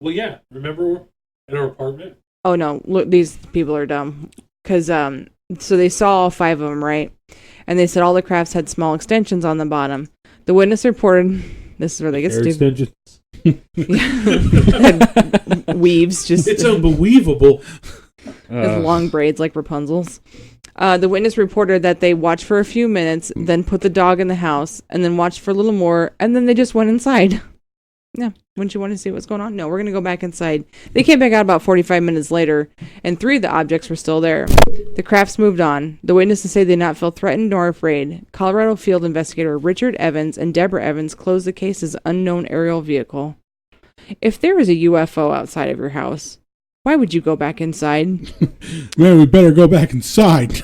Well, yeah. Remember in our apartment? Oh, no. Look, these people are dumb. Because, so they saw all 5 of them, right? And they said all the crafts had small extensions on the bottom. The witness reported, this is where they get stupid. Weaves, just. It's unbelievable. With long braids like Rapunzel's. The witness reported that they watched for a few minutes, then put the dog in the house, and then watched for a little more, and then they just went inside. Yeah. Wouldn't you want to see what's going on? No, we're going to go back inside. They came back out about 45 minutes later, and 3 of the objects were still there. The crafts moved on. The witnesses say they did not feel threatened nor afraid. Colorado field investigator Richard Evans and Deborah Evans closed the case as unknown aerial vehicle. If there was a UFO outside of your house, why would you go back inside? Man, we better go back inside.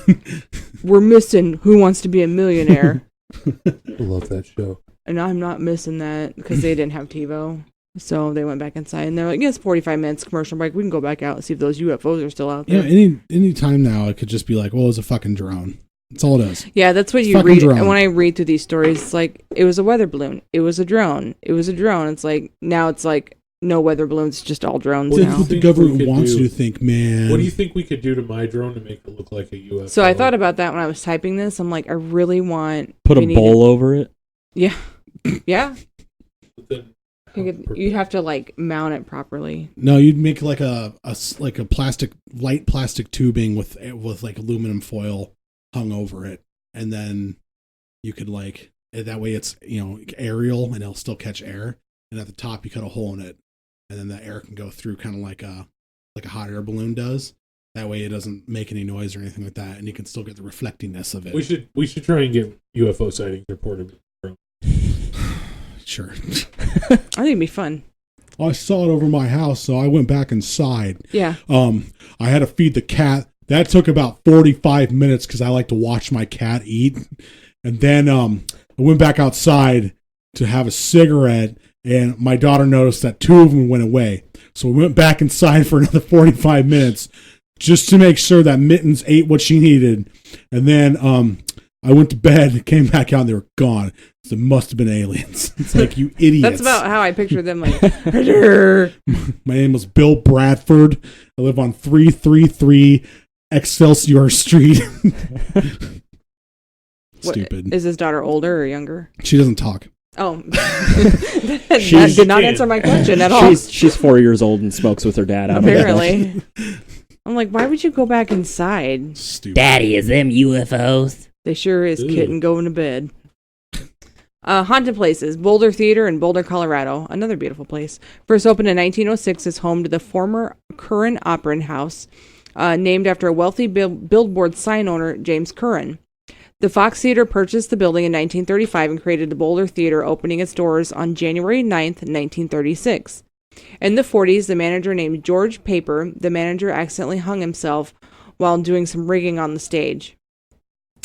We're missing Who Wants to Be a Millionaire. I love that show. And I'm not missing that because they didn't have TiVo. So they went back inside and they're like, yes, 45 minutes commercial break. We can go back out and see if those UFOs are still out there. Yeah, any time now it could just be like, well, it's a fucking drone. That's all it is. Yeah, that's what you read. Drone. And when I read through these stories, it's like, it was a weather balloon. It was a drone. It was a drone. It's like, now it's like, no weather balloons, just all drones now. That's what the government wants you to think, man. What do you think we could do to my drone to make it look like a UFO? So I thought about that when I was typing this. I'm like, I really want... Put a bowl over it? Yeah. Yeah. You'd have to like mount it properly. No, you'd make like a light plastic tubing with like aluminum foil hung over it, and then you could like that way it's aerial and it'll still catch air, and at the top you cut a hole in it, and then the air can go through kind of like a hot air balloon does. That way it doesn't make any noise or anything like that, and you can still get the reflectingness of it. We should try and get UFO sightings reported. Sure. I think it'd be fun. I saw it over my house, so I went back inside. Yeah. I had to feed the cat. That took about 45 minutes because I like to watch my cat eat. And then I went back outside to have a cigarette, and my daughter noticed that 2 of them went away. So we went back inside for another 45 minutes just to make sure that Mittens ate what she needed. And then I went to bed, came back out, and they were gone. So it must have been aliens. It's like, you idiots. That's about how I pictured them. Like, my name was Bill Bradford. I live on 333 Excelsior Street. Stupid. Is his daughter older or younger? She doesn't talk. Oh, that did not answer my question at all. She's 4 years old and smokes with her dad. Apparently. I'm like, why would you go back inside? Stupid. Daddy, is them UFOs? They sure is Ew. kitten going to bed. Haunted places. Boulder Theater in Boulder, Colorado. Another beautiful place. First opened in 1906, is home to the former Curran Opera House, named after a wealthy billboard sign owner, James Curran. The Fox Theater purchased the building in 1935 and created the Boulder Theater, opening its doors on January 9th, 1936. In the 40s, the manager named George Paper, the accidentally hung himself while doing some rigging on the stage.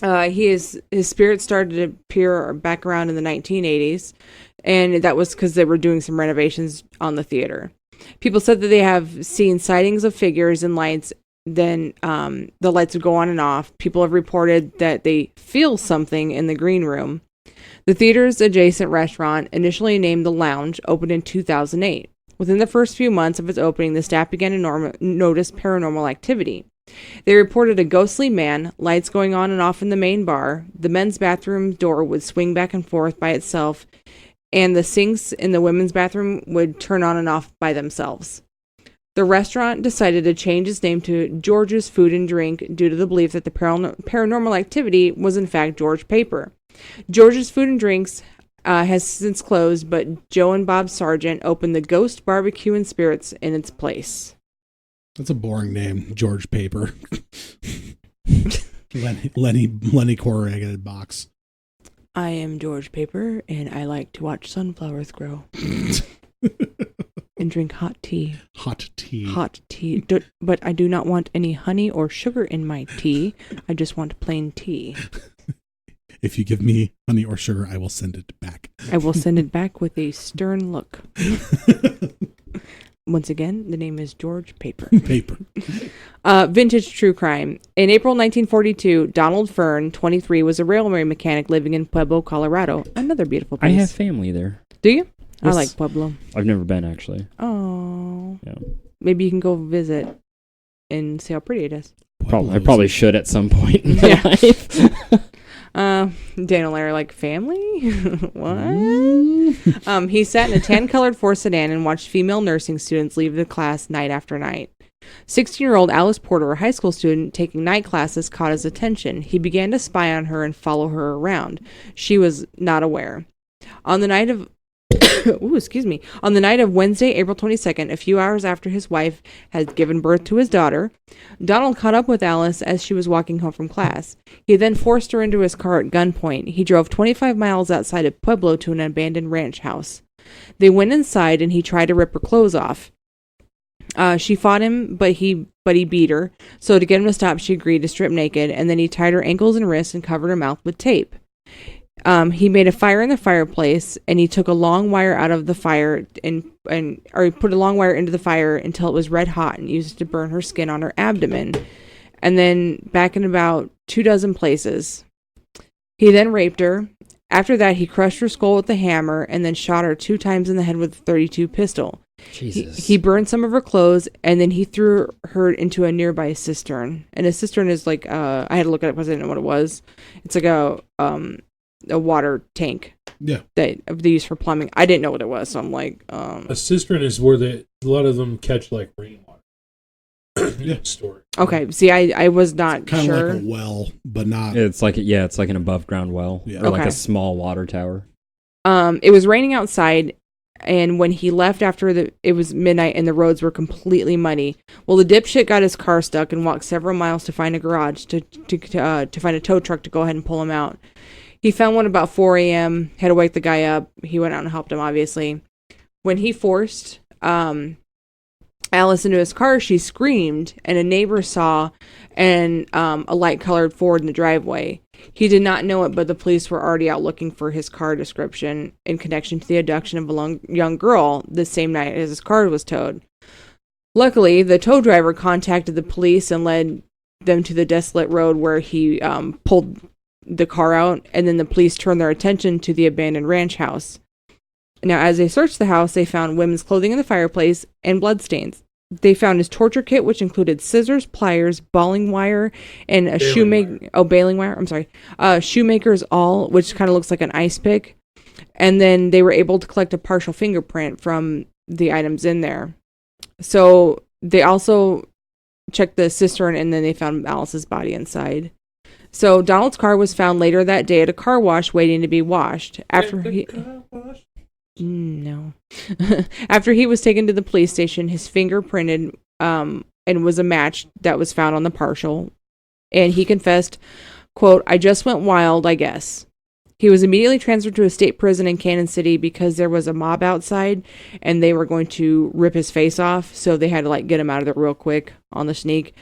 His spirit started to appear back around in the 1980s, and that was because they were doing some renovations on the theater. People said that they have seen sightings of figures and lights. Then the lights would go on and off. People have reported that they feel something in the green room. The theater's adjacent restaurant, initially named The Lounge, opened in 2008. Within the first few months of its opening, the staff began to notice paranormal activity. They reported a ghostly man, lights going on and off in the main bar, the men's bathroom door would swing back and forth by itself, and the sinks in the women's bathroom would turn on and off by themselves. The restaurant decided to change its name to George's Food and Drink due to the belief that the paranormal activity was in fact George Paper. George's Food and Drinks has since closed, but Joe and Bob Sargent opened the Ghost Barbecue and Spirits in its place. That's a boring name, George Paper. Lenny corrugated box. I am George Paper, and I like to watch sunflowers grow. And drink hot tea. Hot tea. Hot tea. But I do not want any honey or sugar in my tea. I just want plain tea. If you give me honey or sugar, I will send it back. I will send it back with a stern look. Once again, the name is George Paper. Paper. Vintage true crime. In April 1942, Donald Fern, 23, was a railway mechanic living in Pueblo, Colorado. Another beautiful place. I have family there. Do you? I Yes. like Pueblo. I've never been, actually. Oh. Yeah. Maybe you can go visit and see how pretty it is. I probably should at some point in my Yeah. life. Daniel and I are like, family? What? He sat in a tan-colored Ford sedan and watched female nursing students leave the class night after night. 16-year-old Alice Porter, a high school student taking night classes, caught his attention. He began to spy on her and follow her around. She was not aware. On the night of On the night of Wednesday, April 22nd, a few hours after his wife had given birth to his daughter, Donald caught up with Alice as she was walking home from class. He then forced her into his car at gunpoint. He drove 25 miles outside of Pueblo to an abandoned ranch house. They went inside and he tried to rip her clothes off. She fought him, but he beat her. So to get him to stop, she agreed to strip naked, and then he tied her ankles and wrists and covered her mouth with tape. He made a fire in the fireplace, and he took a long wire out of the fire or he put a long wire into the fire until it was red hot and used it to burn her skin on her abdomen, and then back in about 24 places. He then raped her. After that, he crushed her skull with a hammer and then shot her 2 times in the head with a .32 pistol. Jesus. He burned some of her clothes, and then he threw her into a nearby cistern. And a cistern is like, I had to look it up because I didn't know what it was. It's like a water tank. Yeah. That they use for plumbing. I didn't know what it was, so I'm like, A cistern is where a lot of them catch like rainwater. Yeah. Store. Okay, see, I was not Kind sure. of like a well, but not. It's like an above ground well, Yeah. or like Okay. a small water tower. It was raining outside, and when he left after it was midnight and the roads were completely muddy. Well, the dipshit got his car stuck and walked several miles to find a garage to find a tow truck to go ahead and pull him out. He found one about 4 a.m., had to wake the guy up. He went out and helped him, obviously. When he forced Alice into his car, she screamed, and a neighbor saw a light-colored Ford in the driveway. He did not know it, but the police were already out looking for his car description in connection to the abduction of a young girl the same night as his car was towed. Luckily, the tow driver contacted the police and led them to the desolate road where he pulled the car out, and then the police turned their attention to the abandoned ranch house. Now, as they searched the house, they found women's clothing in the fireplace and bloodstains. They found his torture kit, which included scissors, pliers, balling wire, and a baling wire. I'm sorry. Shoemaker's awl, which kind of looks like an ice pick. And then they were able to collect a partial fingerprint from the items in there. So they also checked the cistern, and then they found Alice's body inside. So Donald's car was found later that day at a car wash waiting to be washed. After he after he was taken to the police station, his finger printed and was a match that was found on the partial. And he confessed, quote, "I just went wild, I guess." He was immediately transferred to a state prison in Kansas City because there was a mob outside and they were going to rip his face off. So they had to get him out of there real quick on the sneak.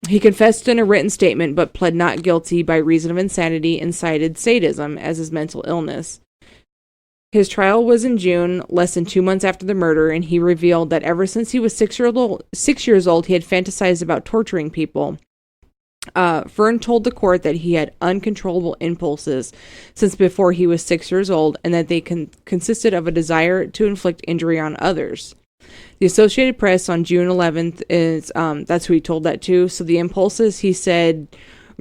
He confessed in a written statement, but pled not guilty by reason of insanity and cited sadism as his mental illness. His trial was in June, less than 2 months after the murder, and he revealed that ever since he was 6 years old, he had fantasized about torturing people. Fern told the court that he had uncontrollable impulses since before he was 6 years old, and that they consisted of a desire to inflict injury on others. The Associated Press on June 11th is, that's who he told that to. So the impulses, he said,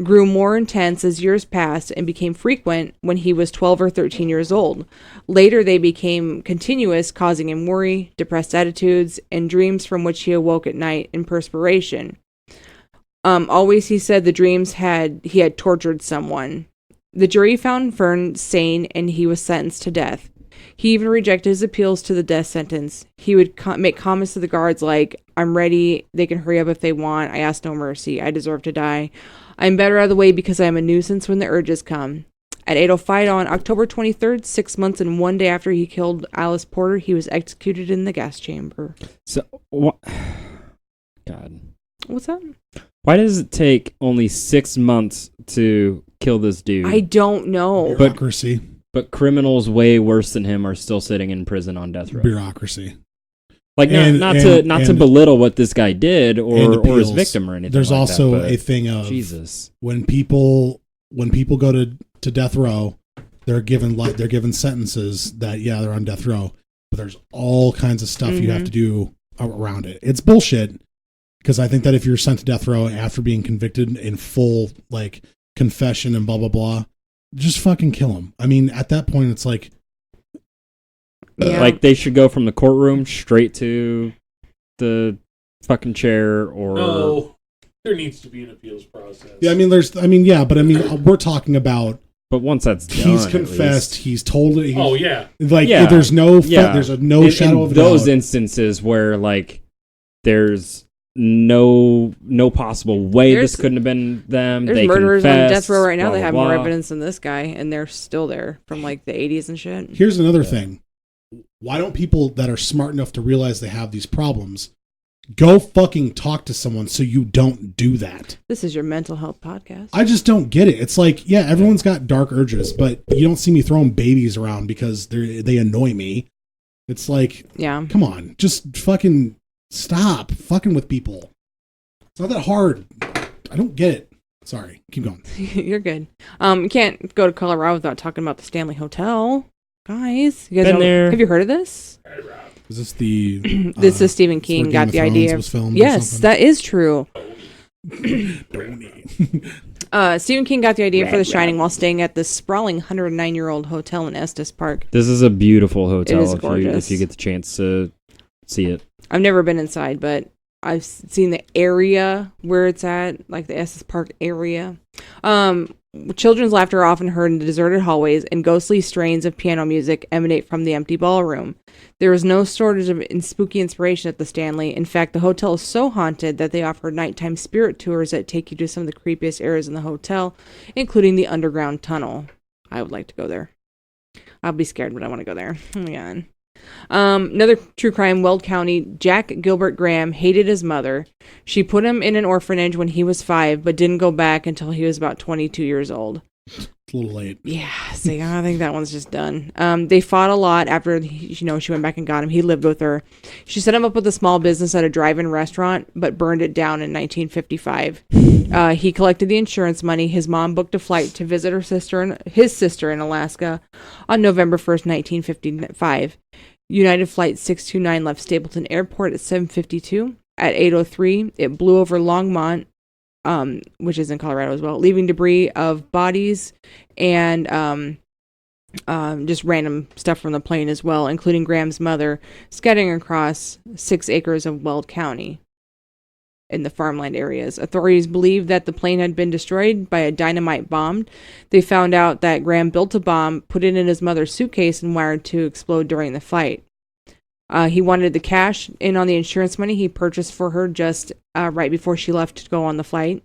grew more intense as years passed and became frequent when he was 12 or 13 years old. Later, they became continuous, causing him worry, depressed attitudes, and dreams from which he awoke at night in perspiration. Always, he said, the dreams he had tortured someone. The jury found Fern sane and he was sentenced to death. He even rejected his appeals to the death sentence. He would make comments to the guards like, "I'm ready. They can hurry up if they want. I ask no mercy. I deserve to die. I'm better out of the way because I am a nuisance when the urges come." At 8:05 on October 23rd, 6 months and 1 day after he killed Alice Porter, he was executed in the gas chamber. So, what? God. What's that? Why does it take only 6 months to kill this dude? I don't know. Bureaucracy. But criminals way worse than him are still sitting in prison on death row. Bureaucracy. Like not to belittle what this guy did or his victim or anything. There's like also that, a thing of Jesus. When people go to death row, they're given sentences that they're on death row, but there's all kinds of stuff you have to do around it. It's bullshit, because I think that if you're sent to death row after being convicted in full confession and blah blah blah, just fucking kill him. I mean, at that point, it's like they should go from the courtroom straight to the fucking chair, or no, there needs to be an appeals process. Yeah, but we're talking about. But once that's done, he's confessed. He's told it. There's no shadow of those instances where there's no possible way this couldn't have been them. There's murderers on death row right now that have more evidence than this guy, and they're still there from the 80s and shit. Here's another thing. Why don't people that are smart enough to realize they have these problems go fucking talk to someone so you don't do that? This is your mental health podcast. I just don't get it. It's everyone's got dark urges, but you don't see me throwing babies around because they annoy me. It's come on, just fucking stop fucking with people. It's not that hard. I don't get it. Sorry. Keep going. You're good. You can't go to Colorado without talking about the Stanley Hotel. Guys, you guys have you heard of this? Is this the... this is Stephen King got the idea. Yes, that is true. Stephen King got the idea for The Shining while staying at this sprawling 109-year-old hotel in Estes Park. This is a beautiful hotel. It is gorgeous. If you get the chance to see it. I've never been inside, but I've seen the area where it's at, the Estes Park area. Children's laughter are often heard in the deserted hallways, and ghostly strains of piano music emanate from the empty ballroom. There is no shortage of spooky inspiration at the Stanley. In fact, the hotel is so haunted that they offer nighttime spirit tours that take you to some of the creepiest areas in the hotel, including the underground tunnel. I would like to go there. I'll be scared, but I want to go there. Oh my God. Another true crime, Weld County. Jack Gilbert Graham hated his mother. She put him in an orphanage when he was 5, but didn't go back until he was about 22 years old. It's a little late. Yeah, so I think that one's just done. They fought a lot after she went back and got him. He lived with her. She set him up with a small business at a drive-in restaurant, but burned it down in 1955. He collected the insurance money. His mom booked a flight to visit his sister in Alaska on November 1st, 1955. United Flight 629 left Stapleton Airport at 7:52. At 8:03, it blew over Longmont, which is in Colorado as well, leaving debris of bodies and just random stuff from the plane as well, including Graham's mother, scattering across 6 acres of Weld County. in the farmland areas. Authorities believe that the plane had been destroyed by a dynamite bomb. They found out that Graham built a bomb, put it in his mother's suitcase, and wired to explode during the flight. He wanted the cash in on the insurance money he purchased for her just right before she left to go on the flight.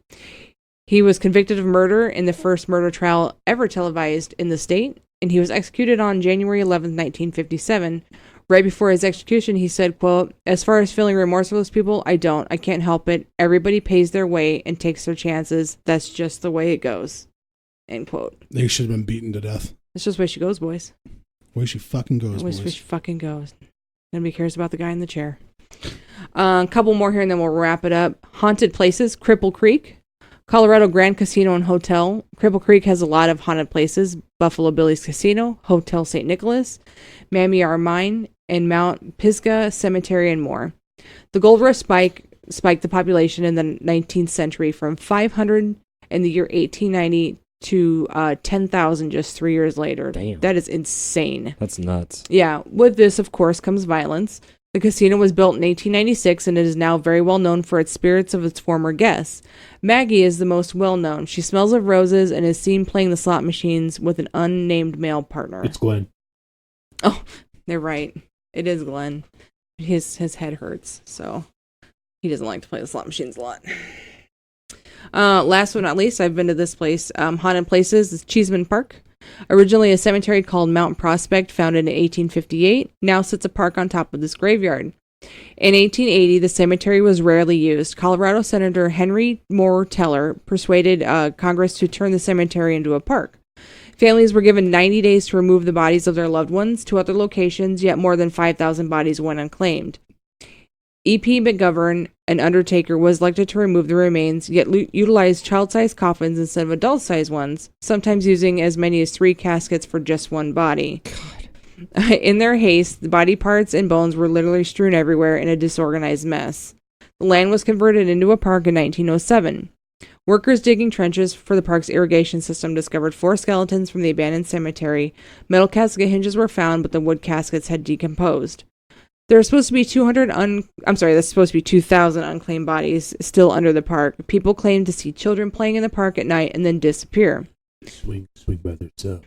He was convicted of murder in the first murder trial ever televised in the state, and he was executed on January 11th, 1957. Right before his execution, he said, quote, "As far as feeling remorse for those people, I don't. I can't help it. Everybody pays their way and takes their chances. That's just the way it goes." End quote. They should have been beaten to death. That's just the way she goes, boys. Way she fucking goes, Way boys. she fucking goes. Nobody cares about the guy in the chair. A couple more here and then we'll wrap it up. Haunted places, Cripple Creek. Colorado Grand Casino and Hotel. Cripple Creek has a lot of haunted places. Buffalo Billy's Casino, Hotel St. Nicholas, Mammy Our Mine, and Mount Pisgah Cemetery and more. The gold rush spiked the population in the 19th century from 500 in the year 1890 to 10,000 just 3 years later. Damn. That is insane. That's nuts. Yeah, with this, of course, comes violence. The casino was built in 1896, and it is now very well known for its spirits of its former guests. Maggie is the most well known. She smells of roses and is seen playing the slot machines with an unnamed male partner. It's Glenn. Oh, they're right. It is Glenn. His head hurts, so he doesn't like to play the slot machines a lot. Last but not least, I've been to this place. Haunted Places is Cheeseman Park. Originally a cemetery called Mount Prospect, founded in 1858, now sits a park on top of this graveyard. In 1880, the cemetery was rarely used. Colorado Senator Henry Moore Teller persuaded Congress to turn the cemetery into a park. Families were given 90 days to remove the bodies of their loved ones to other locations, yet more than 5,000 bodies went unclaimed. E.P. McGovern, an undertaker, was elected to remove the remains, yet utilized child-sized coffins instead of adult-sized ones, sometimes using as many as 3 caskets for just one body. God. In their haste, the body parts and bones were literally strewn everywhere in a disorganized mess. The land was converted into a park in 1907. Workers digging trenches for the park's irrigation system discovered 4 skeletons from the abandoned cemetery. Metal casket hinges were found, but the wood caskets had decomposed. There are supposed to be 2,000 unclaimed bodies still under the park. People claim to see children playing in the park at night and then disappear. Swing by themselves.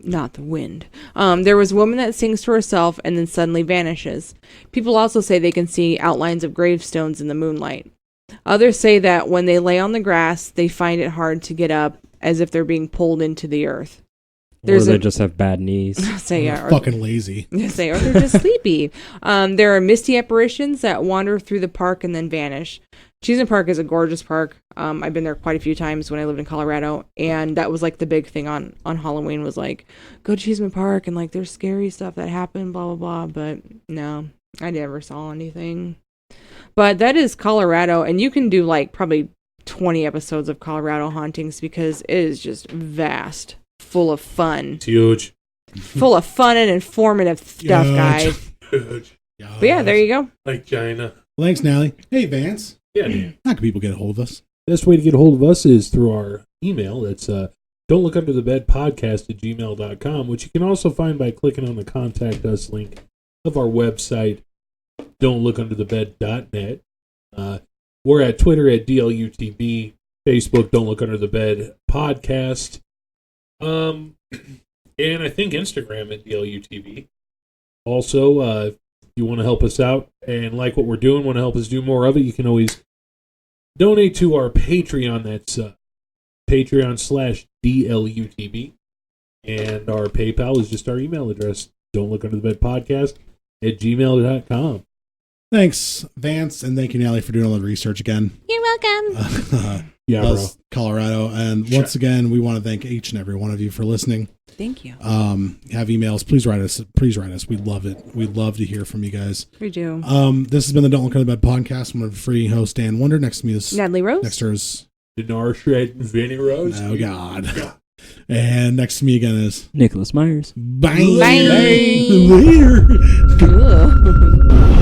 Not the wind. There was a woman that sings to herself and then suddenly vanishes. People also say they can see outlines of gravestones in the moonlight. Others say that when they lay on the grass, they find it hard to get up, as if they're being pulled into the earth. Or they just have bad knees. Fucking lazy. Or they're just sleepy. There are misty apparitions that wander through the park and then vanish. Cheeseman Park is a gorgeous park. I've been there quite a few times when I lived in Colorado, and that was like the big thing on Halloween was like, go to Cheeseman Park, and like there's scary stuff that happened, blah, blah, blah. But no, I never saw anything. But that is Colorado, and you can do like probably 20 episodes of Colorado hauntings because it is just vast. Full of fun. It's huge. Full of fun and informative stuff, guys. Huge. But yeah, there you go. Like China. Thanks, Nally. Hey, Vance. Yeah, dude. How can people get a hold of us? Best way to get a hold of us is through our email. That's don'tlookunderthebedpodcast@gmail.com, which you can also find by clicking on the Contact Us link of our website, don'tlookunderthebed.net. We're at Twitter at DLUTB, Facebook, Don't Look Under the Bed Podcast. And I think Instagram at DLUTV. Also, if you want to help us out and like what we're doing, want to help us do more of it, you can always donate to our Patreon. That's Patreon/DLUTV. And our PayPal is just our email address, don'tlookunderthebedpodcast@gmail.com. Thanks, Vance, and thank you, Nally, for doing all the research again. You're welcome. Yeah, bro. Colorado. And once again, we want to thank each and every one of you for listening. Thank you. Have emails. Please write us. We love it. We love to hear from you guys. We do. This has been the Don't Look Under the Bed podcast. I'm a free host, Dan Wonder. Next to me is Natalie Rose. Next to her is Dinar Shred and Vinny Rose. Oh, God. And next to me again is Nicholas Myers. Bye. Bye. Later. Ugh.